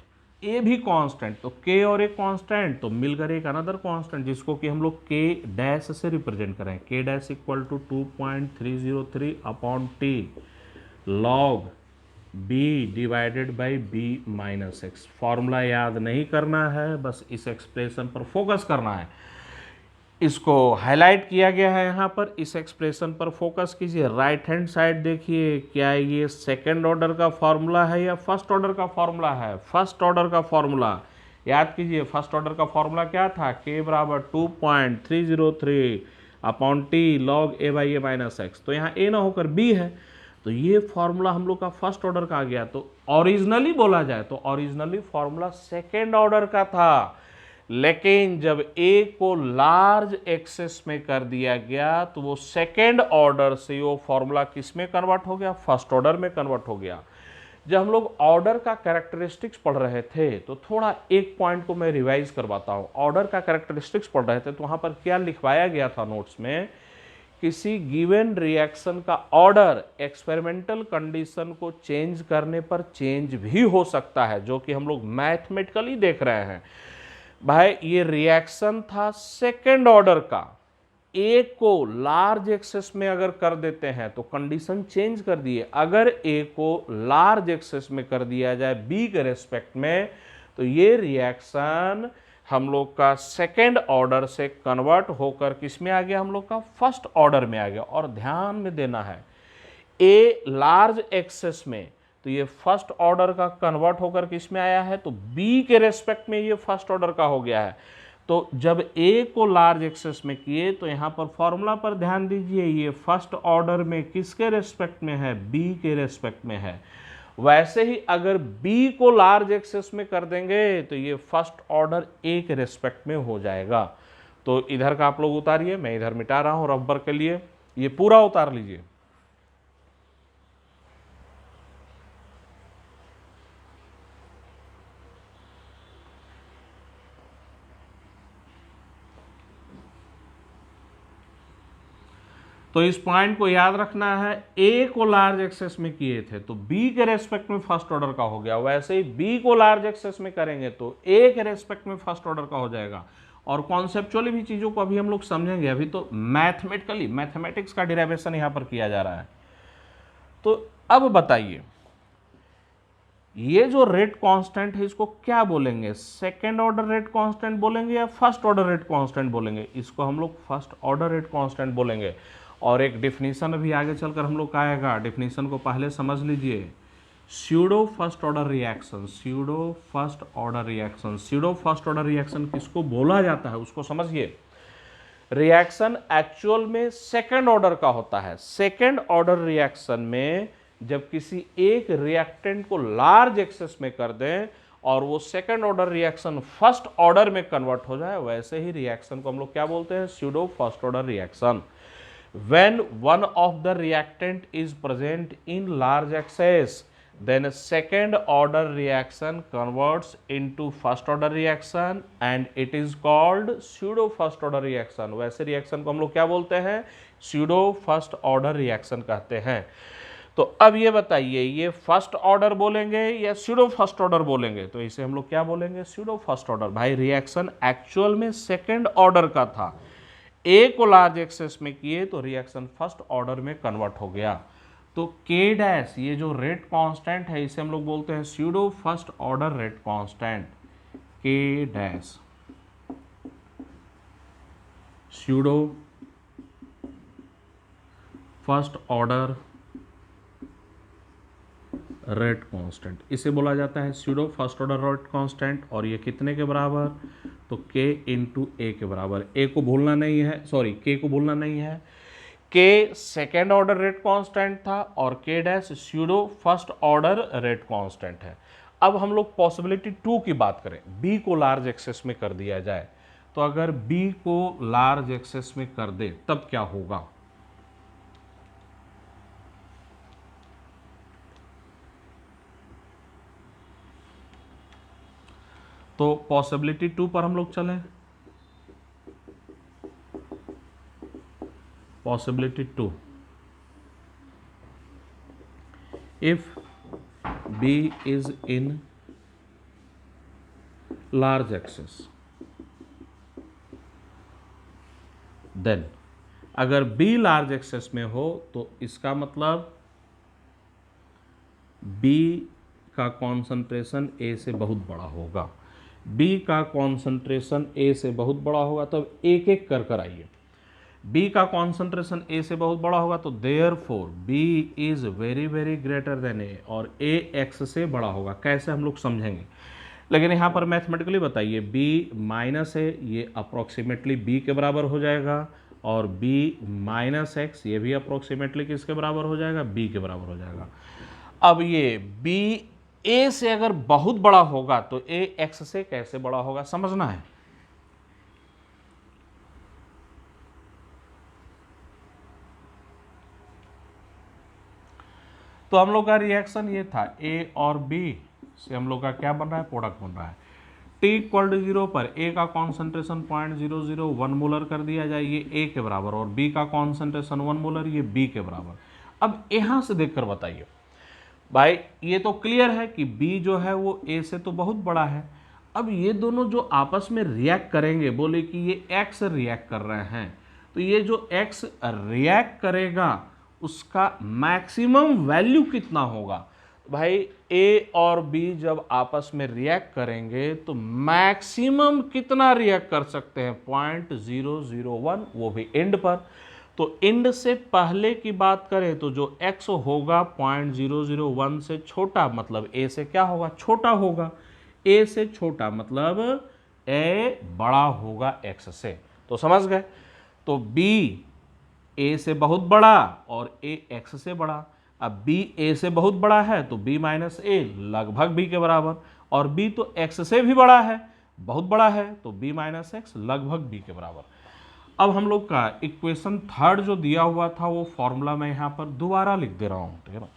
a भी कांस्टेंट, तो k और एक कांस्टेंट तो मिलकर एक अनदर कांस्टेंट जिसको कि हम लोग k डैश से रिप्रेजेंट करें, k dash equal to 2.303 upon t log b divided by b minus x. Formula याद नहीं करना है, बस इस एक्सप्रेशन पर फोकस करना है, इसको हाईलाइट किया गया है यहाँ पर, इस एक्सप्रेशन पर फोकस कीजिए। राइट हैंड साइड देखिए, क्या ये सेकेंड ऑर्डर का फॉर्मूला है या फर्स्ट ऑर्डर का फॉर्मूला है, फर्स्ट ऑर्डर का फॉर्मूला। याद कीजिए फर्स्ट ऑर्डर का फॉर्मूला क्या था, k बराबर 2.303 upon t log a by a minus x, तो यहाँ a ना होकर b है, तो ये फॉर्मूला हम लोग का फर्स्ट ऑर्डर का आ गया। तो ओरिजिनली बोला जाए तो ओरिजिनली फॉर्मूला सेकेंड ऑर्डर का था, लेकिन जब a को लार्ज एक्सेस में कर दिया गया तो वो सेकेंड ऑर्डर से वो फॉर्मूला किस में कन्वर्ट हो गया, फर्स्ट ऑर्डर में कन्वर्ट हो गया। जब हम लोग ऑर्डर का कैरेक्टरिस्टिक्स पढ़ रहे थे तो थोड़ा एक पॉइंट को मैं रिवाइज करवाता हूँ। ऑर्डर का कैरेक्टरिस्टिक्स पढ़ रहे थे तो वहाँ पर क्या लिखवाया गया था नोट्स में, किसी गिवन रिएक्शन का ऑर्डर एक्सपेरिमेंटल कंडीशन को चेंज करने पर चेंज भी हो सकता है, जो कि हम लोग मैथमेटिकली देख रहे हैं। भाई ये रिएक्शन था सेकेंड ऑर्डर का, ए को लार्ज एक्सेस में अगर कर देते हैं तो कंडीशन चेंज कर दिए, अगर ए को लार्ज एक्सेस में कर दिया जाए बी के रेस्पेक्ट में तो ये रिएक्शन हम लोग का सेकेंड ऑर्डर से कन्वर्ट होकर किस में आ गया, हम लोग का फर्स्ट ऑर्डर में आ गया। और ध्यान में देना है ए लार्ज एक्सेस में तो ये फर्स्ट ऑर्डर का कन्वर्ट होकर किस में आया है, तो बी के रेस्पेक्ट में ये फर्स्ट ऑर्डर का हो गया है। तो जब ए को लार्ज एक्सेस में किए तो यहाँ पर फॉर्मूला पर ध्यान दीजिए, ये फर्स्ट ऑर्डर में किसके रेस्पेक्ट में है, बी के रेस्पेक्ट में है। वैसे ही अगर बी को लार्ज एक्सेस में कर देंगे तो ये फर्स्ट ऑर्डर ए के रेस्पेक्ट में हो जाएगा। तो इधर का आप लोग उतारिए, मैं इधर मिटा रहा हूं रबर के लिए, ये पूरा उतार लीजिए। तो इस पॉइंट को याद रखना है, ए को लार्ज एक्सेस में किए थे तो बी के रेस्पेक्ट में फर्स्ट ऑर्डर का हो गया, वैसे ही बी को लार्ज एक्सेस में करेंगे तो ए के रेस्पेक्ट में फर्स्ट ऑर्डर का हो जाएगा। और कॉन्सेप्चुअली भी चीज़ों को अभी हम लोग समझेंगे, अभी तो मैथमेटिक्स का डिराइवेशन यहाँ पर किया जा रहा है। तो अब बताइए, ये जो रेट कांस्टेंट है इसको क्या बोलेंगे, सेकेंड ऑर्डर रेट कांस्टेंट बोलेंगे या फर्स्ट ऑर्डर रेट कांस्टेंट बोलेंगे? इसको हम लोग फर्स्ट ऑर्डर रेट कांस्टेंट बोलेंगे। और एक डिफिनीशन अभी आगे चलकर हम लोग का आएगा, डिफिनीशन को पहले समझ लीजिए। Pseudo first order reaction, pseudo first order reaction, pseudo first order reaction किसको बोला जाता है उसको समझिए। रिएक्शन एक्चुअल में सेकेंड ऑर्डर का होता है। सेकेंड ऑर्डर रिएक्शन में जब किसी एक रिएक्टेंट को लार्ज एक्सेस में कर दें और वो second order reaction first order में कन्वर्ट हो जाए, वैसे ही रिएक्शन को हम लोग क्या बोलते हैं, pseudo first order reaction. When one of the reactant is present in large excess, then a second order reaction converts into first order reaction and it is called pseudo first order reaction। वैसे रिएक्शन को हम लोग क्या बोलते हैं, pseudo first order reaction कहते हैं। तो अब ये बताइए, ये फर्स्ट ऑर्डर बोलेंगे या स्यूडो फर्स्ट ऑर्डर बोलेंगे? तो इसे हम लोग क्या बोलेंगे, स्यूडो फर्स्ट ऑर्डर। भाई रिएक्शन एक्चुअल में सेकेंड ऑर्डर का था, ए को लार्ज एक्सेस में किए तो रिएक्शन फर्स्ट ऑर्डर में कन्वर्ट हो गया। तो के डैश, ये जो रेट कांस्टेंट है इसे हम लोग बोलते हैं pseudo first order rate constant, k dash pseudo first order rate constant, इसे बोला जाता है pseudo first order rate constant. और ये कितने के बराबर, तो k इंटू ए के बराबर। ए को भूलना नहीं है, सॉरी के को भूलना नहीं है। के सेकेंड ऑर्डर रेट कांस्टेंट था और के dash pseudo first order rate constant है। अब हम लोग पॉसिबिलिटी 2 की बात करें, बी को लार्ज एक्सेस में कर दिया जाए। तो अगर बी को लार्ज एक्सेस में कर दे तब क्या होगा? तो पॉसिबिलिटी 2 पर हम लोग चलें। Possibility 2, if B is in large axis, then अगर B लार्ज एक्सेस में हो तो इसका मतलब B का कॉन्सेंट्रेशन A से बहुत बड़ा होगा। B का कॉन्सेंट्रेशन A से बहुत बड़ा होगा, तब एक एक कर कर आइए। B का कॉन्सेंट्रेशन A से बहुत बड़ा होगा तो therefore B is very very greater then A, और A X से बड़ा होगा। कैसे हम लोग समझेंगे, लेकिन यहाँ पर मैथमेटिकली बताइए, B माइनस A ये अप्रोक्सीमेटली B के बराबर हो जाएगा, और B माइनस X ये भी अप्रोक्सीमेटली किसके बराबर हो जाएगा, B के बराबर हो जाएगा। अब ये B A से अगर बहुत बड़ा होगा तो A X से कैसे बड़ा होगा, समझना है। तो हम लोग का रिएक्शन ये था, A और B से हम लोग का क्या बन रहा है, प्रोडक्ट बन रहा है। T इक्वल टू 0 पर A का कॉन्सेंट्रेशन 0.001 मोलर कर दिया जाए, ये A के बराबर, और B का कॉन्सेंट्रेशन 1 मोलर, ये B के बराबर। अब यहाँ से देखकर बताइए भाई, ये तो क्लियर है कि B जो है वो A से तो बहुत बड़ा है। अब ये दोनों जो आपस में रिएक्ट करेंगे, बोले कि ये X रिएक्ट कर रहे हैं, तो ये जो X रिएक्ट करेगा उसका मैक्सिमम वैल्यू कितना होगा? भाई A और B जब आपस में रिएक्ट करेंगे तो मैक्सिमम कितना रिएक्ट कर सकते हैं, 0.001, वो भी एंड पर। तो एंड से पहले की बात करें तो जो x होगा 0.001 से छोटा, मतलब A से क्या होगा, छोटा होगा। A से छोटा मतलब A बड़ा होगा x से, तो समझ गए। तो B A से बहुत बड़ा और A X से बड़ा। अब b a से बहुत बड़ा है तो b माइनस a लगभग b के बराबर, और b तो x से भी बड़ा है, बहुत बड़ा है, तो b माइनस एक्स लगभग b के बराबर। अब हम लोग का इक्वेशन थर्ड जो दिया हुआ था वो फॉर्मूला मैं यहाँ पर दोबारा लिख दे रहा हूँ, ठीक है ना।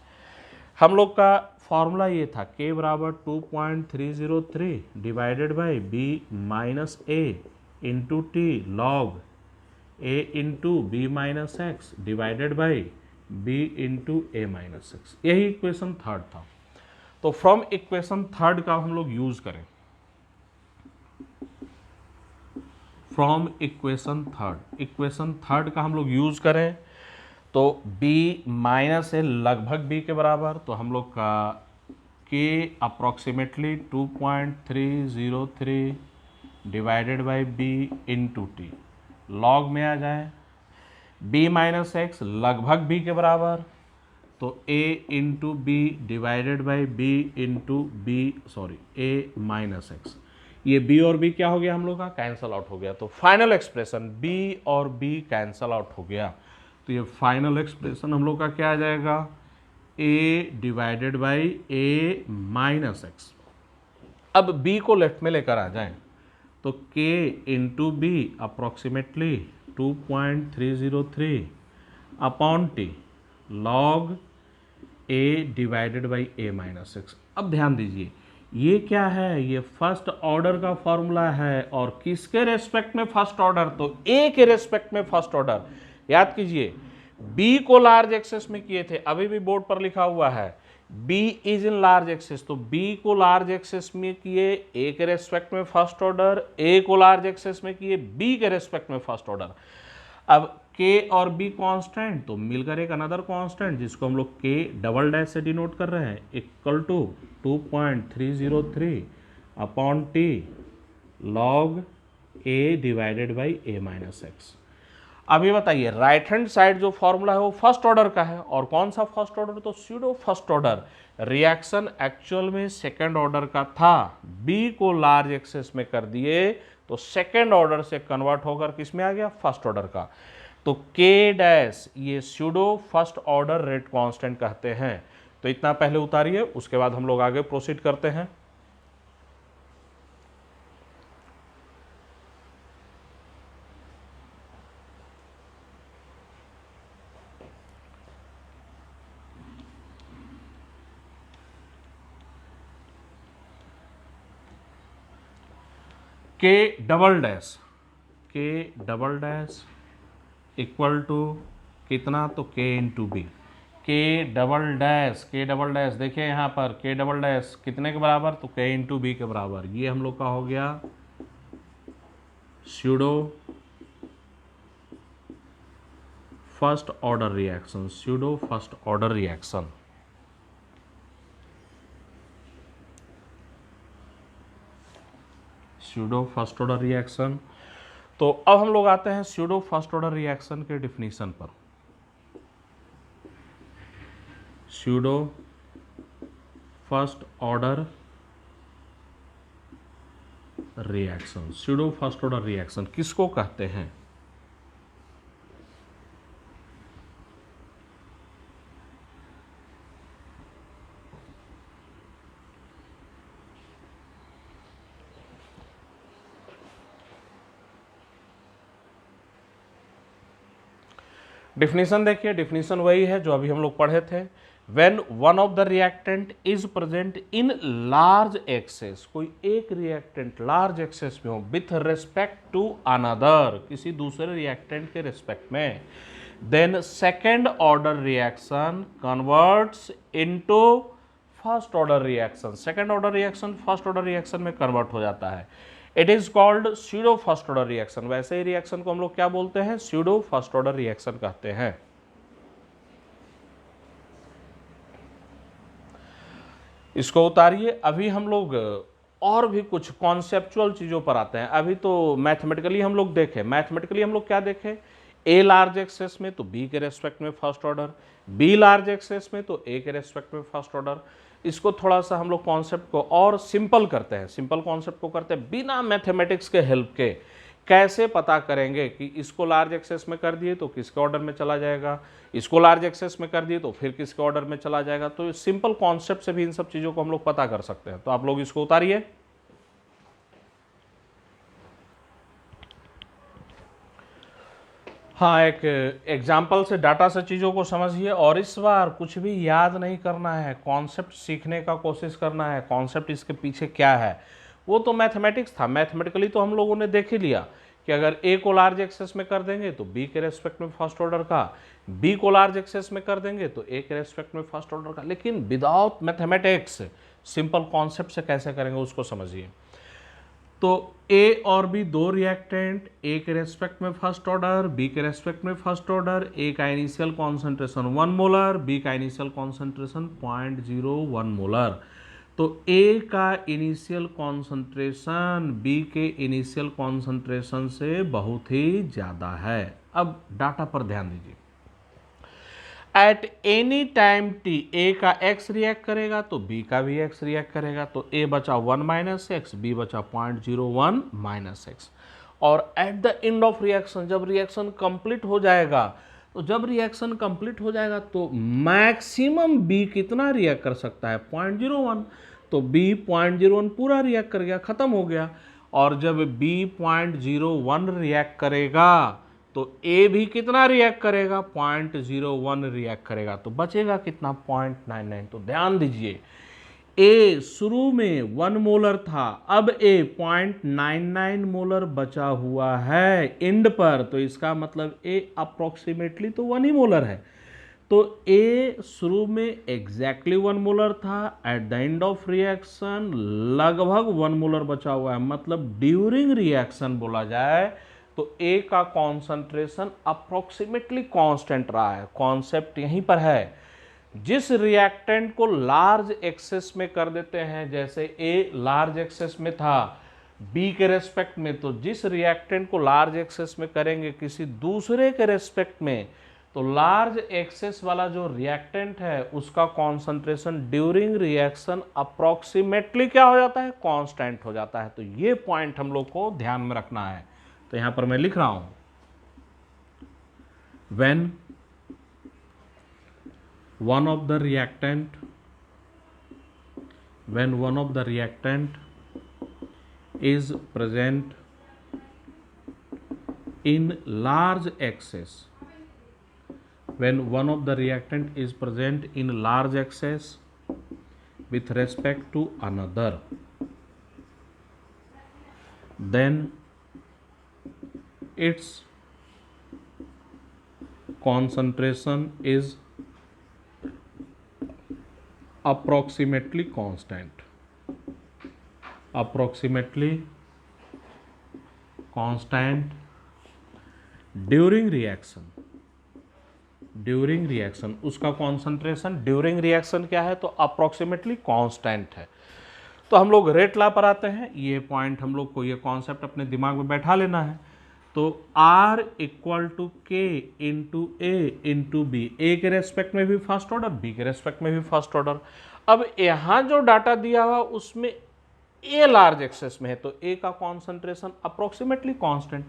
हम लोग का फॉर्मूला ये था k बराबर 2.303 divided by b minus a into t log a into B minus x divided by b into a minus x, यही इक्वेशन थर्ड था। तो फ्रॉम इक्वेशन थर्ड का हम लोग यूज करें, फ्रॉम इक्वेशन थर्ड का हम लोग यूज करें तो b माइनस ए लगभग b के बराबर, तो हम लोग का k approximately 2.303 divided by b into t log में आ जाए b माइनस एक्स लगभग b के बराबर, तो a into b divided by b into a minus x, ये b और b क्या हो गया हम लोग का, कैंसल आउट हो गया। तो फाइनल एक्सप्रेशन b और b कैंसल आउट हो गया, तो ये फाइनल एक्सप्रेशन हम लोग का क्या आ जाएगा, a divided by a minus x. अब b को लेफ्ट में लेकर आ जाएं तो k into B approximately 2.303 upon t log a divided by a minus x. अब ध्यान दीजिए ये क्या है, ये फर्स्ट ऑर्डर का फॉर्मूला है, और किसके रेस्पेक्ट में फर्स्ट ऑर्डर, तो a के रेस्पेक्ट में फर्स्ट ऑर्डर। याद कीजिए b को लार्ज एक्सेस में किए थे, अभी भी बोर्ड पर लिखा हुआ है b is in large excess, तो b को लार्ज एक्सेस में किए a के रेस्पेक्ट में फर्स्ट ऑर्डर, a को लार्ज एक्सेस में किए b के रेस्पेक्ट में फर्स्ट ऑर्डर। अब k और b कांस्टेंट, तो मिलकर एक अनदर कांस्टेंट जिसको हम लोग k डबल डैश से डिनोट कर रहे हैं, equal to 2.303 upon t log a divided by a minus x. अब ये बताइए राइट हैंड साइड जो फॉर्मूला है वो फर्स्ट ऑर्डर का है, और कौन सा फर्स्ट ऑर्डर, तो pseudo first order. Reaction actual में सेकंड ऑर्डर का था, b को लार्ज एक्सेस में कर दिए तो सेकंड ऑर्डर से कन्वर्ट होकर किस में आ गया, फर्स्ट ऑर्डर का। तो k डैश ये pseudo first order rate constant कहते हैं। तो इतना पहले उतारिए, उसके बाद हम लोग आगे प्रोसीड करते हैं। k double dash equal to कितना, तो k into b. k double dash देखिए यहाँ पर k डबल डैश कितने के बराबर, तो k इंटू बी के बराबर। ये हम लोग का हो गया pseudo first order reaction, pseudo first order reaction. Pseudo first order reaction. तो अब हम लोग आते हैं स्यूडो फर्स्ट ऑर्डर रिएक्शन के डिफिनीशन पर। Pseudo first order reaction, pseudo first order reaction किसको कहते हैं, डिफिनीशन देखिए, डिफिनीशन वही है जो अभी हम लोग पढ़े थे। When one of the reactant is present in large excess, कोई एक रिएक्टेंट लार्ज एक्सेस में हो विथ रेस्पेक्ट टू अनदर, किसी दूसरे रिएक्टेंट के रेस्पेक्ट में, then second order reaction converts into first order reaction. Second order reaction first order reaction में कन्वर्ट हो जाता है। It is called pseudo first order reaction. वैसे ही रिएक्शन को हम लोग क्या बोलते हैं, स्यूडो फर्स्ट ऑर्डर रिएक्शन कहते हैं। इसको उतारिए। अभी हम लोग और भी कुछ कॉन्सेप्चुअल चीज़ों पर आते हैं। अभी तो मैथमेटिकली हम लोग देखें, मैथमेटिकली हम लोग क्या देखें, ए लार्ज एक्सेस में तो बी के रेस्पेक्ट में first order, B large excess में तो ए के रेस्पेक्ट में फर्स्ट ऑर्डर। इसको थोड़ा सा हम लोग कॉन्सेप्ट को और सिंपल करते हैं, सिंपल कॉन्सेप्ट को करते हैं बिना मैथमेटिक्स के हेल्प के। कैसे पता करेंगे कि इसको लार्ज एक्सेस में कर दिए तो किसके ऑर्डर में चला जाएगा, इसको लार्ज एक्सेस में कर दिए तो फिर किसके ऑर्डर में चला जाएगा। तो सिंपल कॉन्सेप्ट से भी इन सब चीज़ों को हम लोग पता कर सकते हैं। तो आप लोग इसको उतारिए। हाँ, एक एग्जाम्पल से डाटा से चीज़ों को समझिए, और इस बार कुछ भी याद नहीं करना है, कॉन्सेप्ट सीखने का कोशिश करना है। कॉन्सेप्ट इसके पीछे क्या है, वो तो मैथमेटिक्स था, मैथमेटिकली तो हम लोगों ने देख ही लिया कि अगर ए को लार्ज एक्सेस में कर देंगे तो बी के रेस्पेक्ट में फर्स्ट ऑर्डर का, बी को लार्ज एक्सेस में कर देंगे तो ए के रेस्पेक्ट में फर्स्ट ऑर्डर का। लेकिन विदाउट मैथमेटिक्स सिंपल कॉन्सेप्ट से कैसे करेंगे उसको समझिए। तो ए और बी दो रिएक्टेंट, ए के रेस्पेक्ट में फर्स्ट ऑर्डर, बी के रेस्पेक्ट में फर्स्ट ऑर्डर। ए का इनिशियल कॉन्सेंट्रेशन 1 मोलर, बी का इनिशियल कॉन्सेंट्रेशन 0.01 मोलर। तो ए का इनिशियल कॉन्सेंट्रेशन बी के इनिशियल कॉन्सेंट्रेशन से बहुत ही ज़्यादा है। अब डाटा पर ध्यान दीजिए। Eight any time T A का x रिएक्ट करेगा तो b का भी x रिएक्ट करेगा, तो a बचा 1 माइनस एक्स, बी बचा 0.01 माइनस एक्स। और at the end of reaction, जब रिएक्शन कंप्लीट हो जाएगा, तो जब रिएक्शन कंप्लीट हो जाएगा तो मैक्सिमम b कितना रिएक्ट कर सकता है, 0.01। तो b 0.01 पूरा रिएक्ट कर गया, खत्म हो गया। और जब b 0.01 रिएक्ट करेगा तो A भी कितना रिएक्ट करेगा, 0.01 रिएक्ट करेगा, तो बचेगा कितना, 0.99। तो ध्यान दीजिए, A शुरू में 1 मोलर था, अब A 0.99 मोलर बचा हुआ है एंड पर, तो इसका मतलब A अप्रोक्सीमेटली तो 1 ही मोलर है। तो A शुरू में एग्जैक्टली 1 मोलर था, at the end of reaction लगभग 1 मोलर बचा हुआ है, मतलब ड्यूरिंग रिएक्शन बोला जाए तो A का कॉन्सेंट्रेशन अप्रोक्सीमेटली कांस्टेंट रहा है। कॉन्सेप्ट यहीं पर है, जिस रिएक्टेंट को लार्ज एक्सेस में कर देते हैं, जैसे A लार्ज एक्सेस में था B के रेस्पेक्ट में, तो जिस रिएक्टेंट को लार्ज एक्सेस में करेंगे किसी दूसरे के रेस्पेक्ट में, तो लार्ज एक्सेस वाला जो रिएक्टेंट है उसका कॉन्सेंट्रेशन ड्यूरिंग रिएक्शन अप्रोक्सीमेटली क्या हो जाता है, कांस्टेंट हो जाता है। तो ये पॉइंट हम लोग को ध्यान में रखना है। तो यहां पर मैं लिख रहा हूं, when one of the reactant is present in large excess, when one of the reactant is present in large excess with respect to another, then its concentration is approximately constant, during reaction उसका कॉन्सेंट्रेशन ड्यूरिंग रिएक्शन क्या है, तो अप्रोक्सीमेटली कांस्टेंट है। तो हम लोग रेट लॉ पर आते हैं। ये पॉइंट हम लोग को, ये कॉन्सेप्ट अपने दिमाग में बैठा लेना है। तो R equal to k into A into B, ए के रेस्पेक्ट में भी फर्स्ट ऑर्डर, बी के रेस्पेक्ट में भी फर्स्ट ऑर्डर। अब यहाँ जो डाटा दिया हुआ उसमें ए लार्ज एक्सेस में है, तो ए का कॉन्सेंट्रेशन अप्रोक्सीमेटली कांस्टेंट।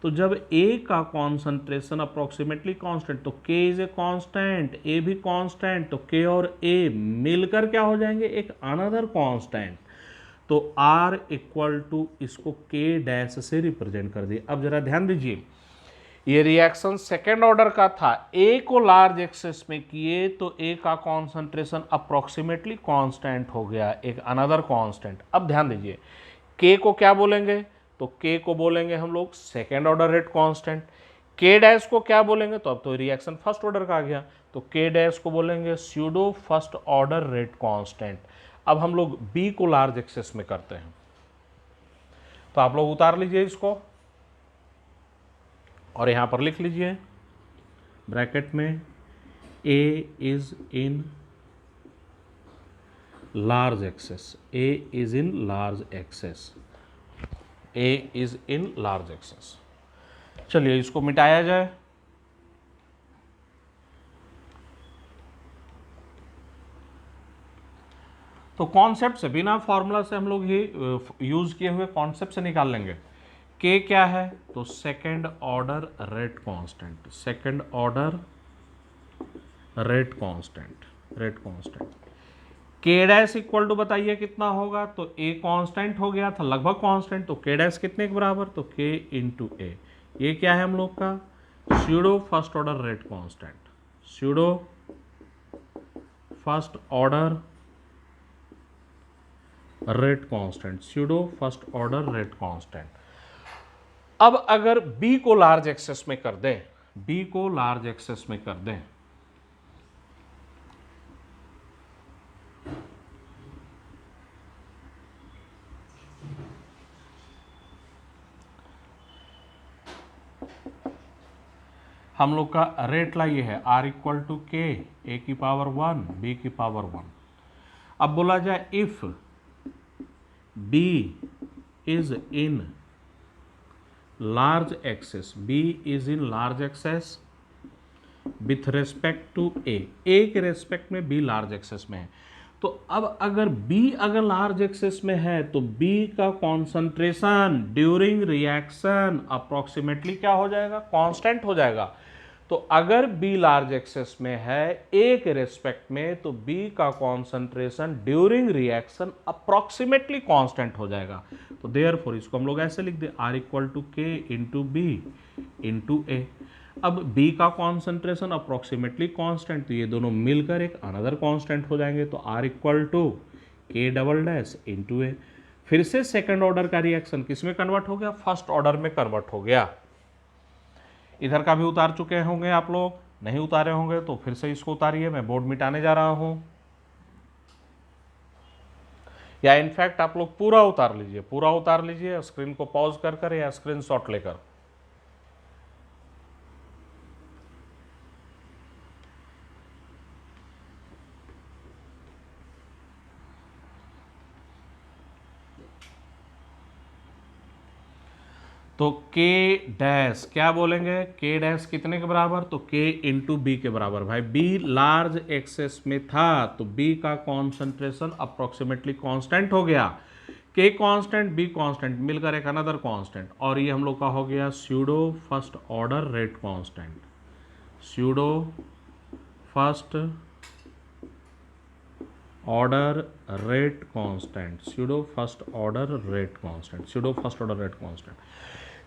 तो जब ए का कॉन्सेंट्रेशन अप्रोक्सीमेटली कांस्टेंट, तो के इज ए कांस्टेंट, ए भी कांस्टेंट, तो के और ए मिलकर क्या हो जाएंगे, एक अनदर कांस्टेंट। तो R इक्वल टू इसको K डैश से रिप्रेजेंट कर दिए। अब जरा ध्यान दीजिए, ये रिएक्शन सेकेंड ऑर्डर का था, A को लार्ज एक्सेस में किए तो A का कॉन्सेंट्रेशन अप्रोक्सीमेटली कांस्टेंट हो गया, एक अनदर कांस्टेंट। अब ध्यान दीजिए, K को क्या बोलेंगे, तो K को बोलेंगे हम लोग second order rate constant. K dash को क्या बोलेंगे, तो अब तो रिएक्शन फर्स्ट ऑर्डर का आ गया, तो K डैश को बोलेंगे pseudo first order rate constant. अब हम लोग B को लार्ज एक्सेस में करते हैं, तो आप लोग उतार लीजिए इसको और यहां पर लिख लीजिए ब्रैकेट में A is in large access, A is in large access, A is in large access. चलिए इसको मिटाया जाए। तो कॉन्सेप्ट से, बिना फॉर्मूला से हम लोग ये यूज किए हुए कॉन्सेप्ट से निकाल लेंगे के क्या है? तो second order rate constant, second order rate constant. K dash equal to बताइए कितना होगा? तो ए कांस्टेंट हो गया था, लगभग कांस्टेंट, तो के डैश कितने के बराबर? तो के इंटू ए। ये क्या है हम लोग का? Pseudo first order rate constant, pseudo first order rate constant, pseudo first order rate constant. अब अगर b को लार्ज एक्सेस में कर दें, b को लार्ज एक्सेस में कर दें, हम लोग का रेट लाइए है r इक्वल टू के ए की पावर 1 b की पावर 1। अब बोला जाए if b is in large excess, b is in large excess with respect to A के रेस्पेक्ट में b लार्ज एक्सेस में है। तो अब अगर b अगर लार्ज एक्सेस में है तो b का कॉन्सेंट्रेशन ड्यूरिंग रिएक्शन अप्रोक्सीमेटली क्या हो जाएगा? कांस्टेंट हो जाएगा। तो अगर b लार्ज एक्सेस में है a के रेस्पेक्ट में, तो b का concentration during reaction approximately constant हो जाएगा। तो देयरफॉर इसको हम लोग ऐसे लिख दे r equal to k into B into ए। अब b का कॉन्सेंट्रेशन अप्रोक्सीमेटली कांस्टेंट, तो ये दोनों मिलकर एक अनदर कांस्टेंट हो जाएंगे। तो r इक्वल टू के डबल डैश इंटू ए। फिर से सेकंड ऑर्डर का रिएक्शन किस में कन्वर्ट हो गया? फर्स्ट ऑर्डर में कन्वर्ट हो गया। इधर का भी उतार चुके होंगे आप लोग, नहीं उतारे होंगे तो फिर से इसको उतारिए, मैं बोर्ड मिटाने जा रहा हूं, या इनफैक्ट आप लोग पूरा उतार लीजिए, पूरा उतार लीजिए स्क्रीन को पॉज कर या स्क्रीनशॉट लेकर। तो के डैश क्या बोलेंगे? के डैश कितने के बराबर? तो के इंटू बी के बराबर। भाई बी लार्ज एक्सेस में था तो बी का कॉन्सेंट्रेशन अप्रोक्सीमेटली कांस्टेंट हो गया। के कांस्टेंट, बी कांस्टेंट, मिलकर एक अनदर कांस्टेंट, और ये हम लोग का हो गया pseudo first order rate constant, pseudo first order rate constant, pseudo first order rate constant, pseudo first order rate constant.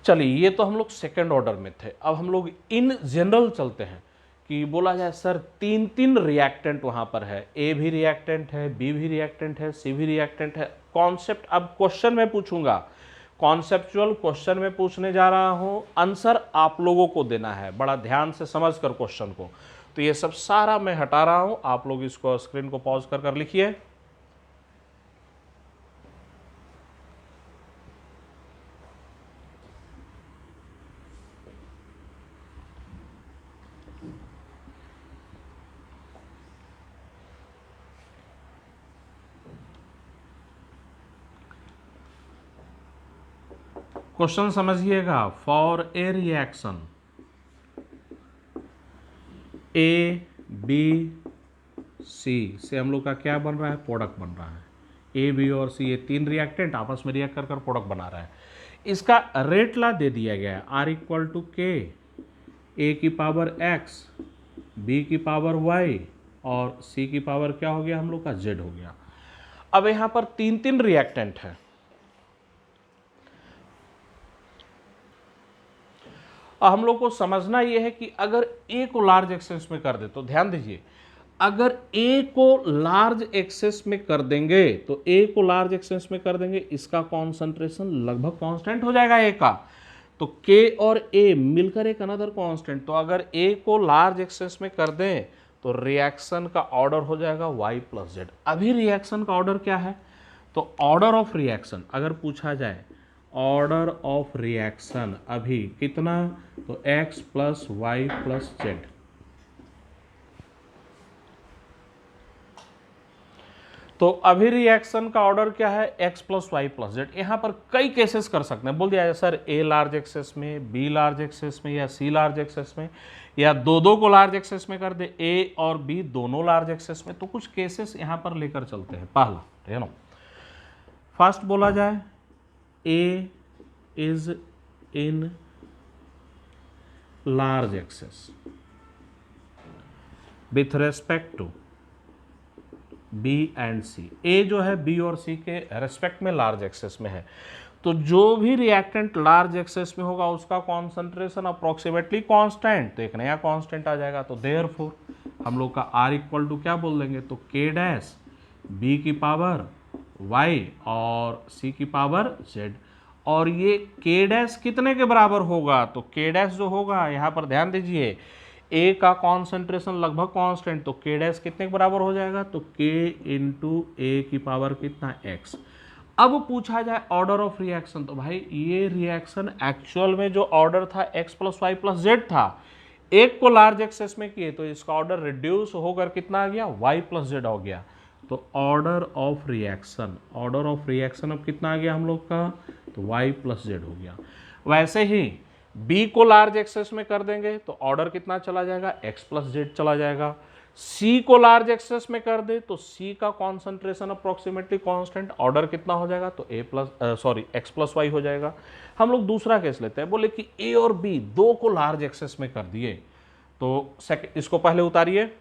चलिए ये तो हम लोग सेकेंड ऑर्डर में थे। अब हम लोग इन जनरल चलते हैं कि बोला जाए सर तीन तीन रिएक्टेंट वहां पर है, ए भी रिएक्टेंट है, बी भी रिएक्टेंट है, सी भी रिएक्टेंट है। कॉन्सेप्ट अब क्वेश्चन में पूछूंगा, कॉन्सेप्चुअल क्वेश्चन में पूछने जा रहा हूं, आंसर आप लोगों को देना है, बड़ा ध्यान से समझ कर क्वेश्चन को। तो ये सब सारा मैं हटा रहा हूं, आप लोग इसको स्क्रीन को पॉज कर लिखिए। क्वेश्चन समझिएगा। For a reaction A B C से हम लोग का क्या बन रहा है? प्रोडक्ट बन रहा है। ए बी और सी ये तीन रिएक्टेंट आपस में रिएक्ट कर प्रोडक्ट बना रहा है। इसका रेट ला दे दिया गया है आर इक्वल टू के ए की पावर एक्स, बी की पावर वाई और सी की पावर क्या हो गया हम लोग का? जेड हो गया। अब यहां पर तीन तीन रिएक्टेंट है। हम लोग को समझना यह है कि अगर ए को लार्ज एक्सेस में कर दे, तो ध्यान दीजिए, अगर ए को लार्ज एक्सेस में कर देंगे, तो ए को लार्ज एक्सेस में कर देंगे, इसका कॉन्सेंट्रेशन लगभग कांस्टेंट हो जाएगा ए का। तो के और ए मिलकर एक अनदर कांस्टेंट। तो अगर ए को लार्ज एक्सेस में कर दें तो रिएक्शन का ऑर्डर हो जाएगा y प्लस जेड। अभी रिएक्शन का ऑर्डर क्या है? तो ऑर्डर ऑफ रिएक्शन अगर पूछा जाए, ऑर्डर ऑफ रिएक्शन अभी कितना? तो x plus y plus z. तो अभी रिएक्शन का ऑर्डर क्या है? x plus y plus z. यहां पर कई केसेस कर सकते हैं। बोल दिया जाए सर a लार्ज एक्सेस में, b लार्ज एक्सेस में या c लार्ज एक्सेस में, या दो दो को लार्ज एक्सेस में कर दे, a और b दोनों लार्ज एक्सेस में। तो कुछ केसेस यहां पर लेकर चलते हैं। पहला फर्स्ट बोला जाए A is in large excess with respect to B and C. A जो है बी और सी के रेस्पेक्ट में लार्ज एक्सेस में है, तो जो भी रिएक्टेंट लार्ज एक्सेस में होगा उसका कॉन्सेंट्रेशन अप्रोक्सीमेटली कांस्टेंट, तो एक नया कांस्टेंट आ जाएगा। तो देयरफॉर हम लोग का आर इक्वल टू क्या बोल देंगे, तो के डैश बी की पावर वाई और सी की पावर जेड। और ये के डैश कितने के बराबर होगा, तो के डैश जो होगा यहाँ पर ध्यान दीजिए, ए का कॉन्सेंट्रेशन लगभग कांस्टेंट, तो के डैश कितने के बराबर हो जाएगा, तो के इंटू ए की पावर कितना एक्स। अब पूछा जाए ऑर्डर ऑफ रिएक्शन, तो भाई ये रिएक्शन एक्चुअल में जो ऑर्डर था x plus y plus z था, एक को लार्ज एक्सेस में किए तो इसका ऑर्डर रिड्यूस होकर कितना आ गया, वाई प्लस जेड हो गया। तो ऑर्डर ऑफ रिएक्शन अब कितना आ गया हम लोग का, तो वाई प्लस जेड हो गया। वैसे ही बी को लार्ज एक्सेस में कर देंगे तो ऑर्डर कितना चला जाएगा, एक्स प्लस जेड चला जाएगा। सी को लार्ज एक्सेस में कर दे तो सी का कॉन्सेंट्रेशन अप्रोक्सीमेटली कांस्टेंट, ऑर्डर कितना हो जाएगा, तो एक्स प्लस वाई हो जाएगा। हम लोग दूसरा केस लेते हैं, बोले कि ए और बी दो को लार्ज एक्सेस में कर दिए, तो इसको पहले उतारिए,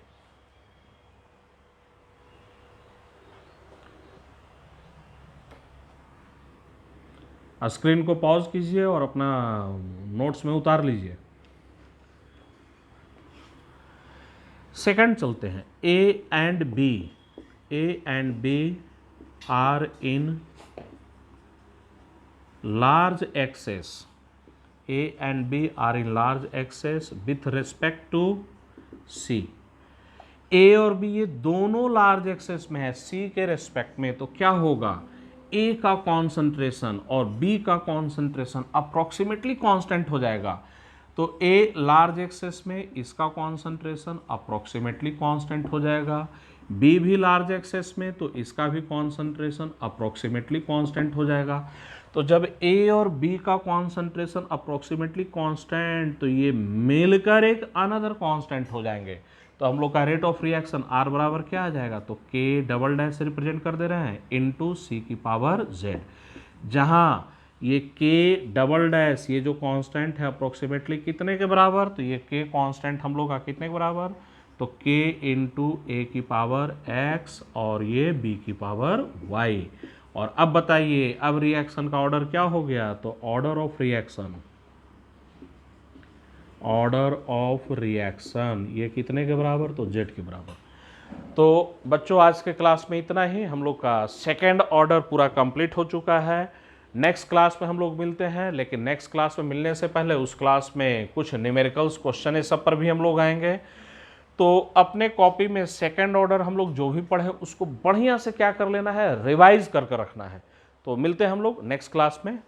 स्क्रीन को पॉज कीजिए और अपना नोट्स में उतार लीजिए। सेकंड चलते हैं, A and B are in large excess, A and B are in large excess with respect to C. A और बी ये दोनों लार्ज एक्सेस में है सी के रेस्पेक्ट में, तो क्या होगा, ए का कॉन्सेंट्रेशन और बी का कॉन्सेंट्रेशन अप्रोक्सीमेटली कांस्टेंट हो जाएगा। तो ए लार्ज एक्सेस में इसका कॉन्सेंट्रेशन अप्रोक्सीमेटली कांस्टेंट हो जाएगा, बी भी लार्ज एक्सेस में तो इसका भी कॉन्सेंट्रेशन अप्रोक्सीमेटली कांस्टेंट हो जाएगा। तो जब ए और बी का कॉन्सेंट्रेशन अप्रोक्सीमेटली कांस्टेंट, तो ये मिलकर एक अनदर कांस्टेंट हो जाएंगे। तो हम लोग का रेट ऑफ रिएक्शन आर बराबर क्या आ जाएगा, तो के डबल डैश से रिप्रेजेंट कर दे रहे हैं इनटू सी की पावर जेड, जहाँ ये के डबल डैश ये जो कांस्टेंट है अप्रोक्सीमेटली कितने के बराबर, तो ये के कांस्टेंट हम लोग का कितने के बराबर, तो के इंटू ए की पावर एक्स और ये बी की पावर वाई। और अब बताइए अब रिएक्शन का ऑर्डर क्या हो गया, तो ऑर्डर ऑफ रिएक्शन ये कितने के बराबर, तो जेड के बराबर। तो बच्चों आज के क्लास में इतना ही, हम लोग का सेकेंड ऑर्डर पूरा कंप्लीट हो चुका है। नेक्स्ट क्लास में हम लोग मिलते हैं, लेकिन नेक्स्ट क्लास में मिलने से पहले उस क्लास में कुछ न्यूमेरिकल्स क्वेश्चन ये सब पर भी हम लोग आएंगे। तो अपने कॉपी में सेकेंड ऑर्डर हम लोग जो भी पढ़े उसको बढ़िया से क्या कर लेना है, रिवाइज करके रखना है। तो मिलते हैं हम लोग नेक्स्ट क्लास में।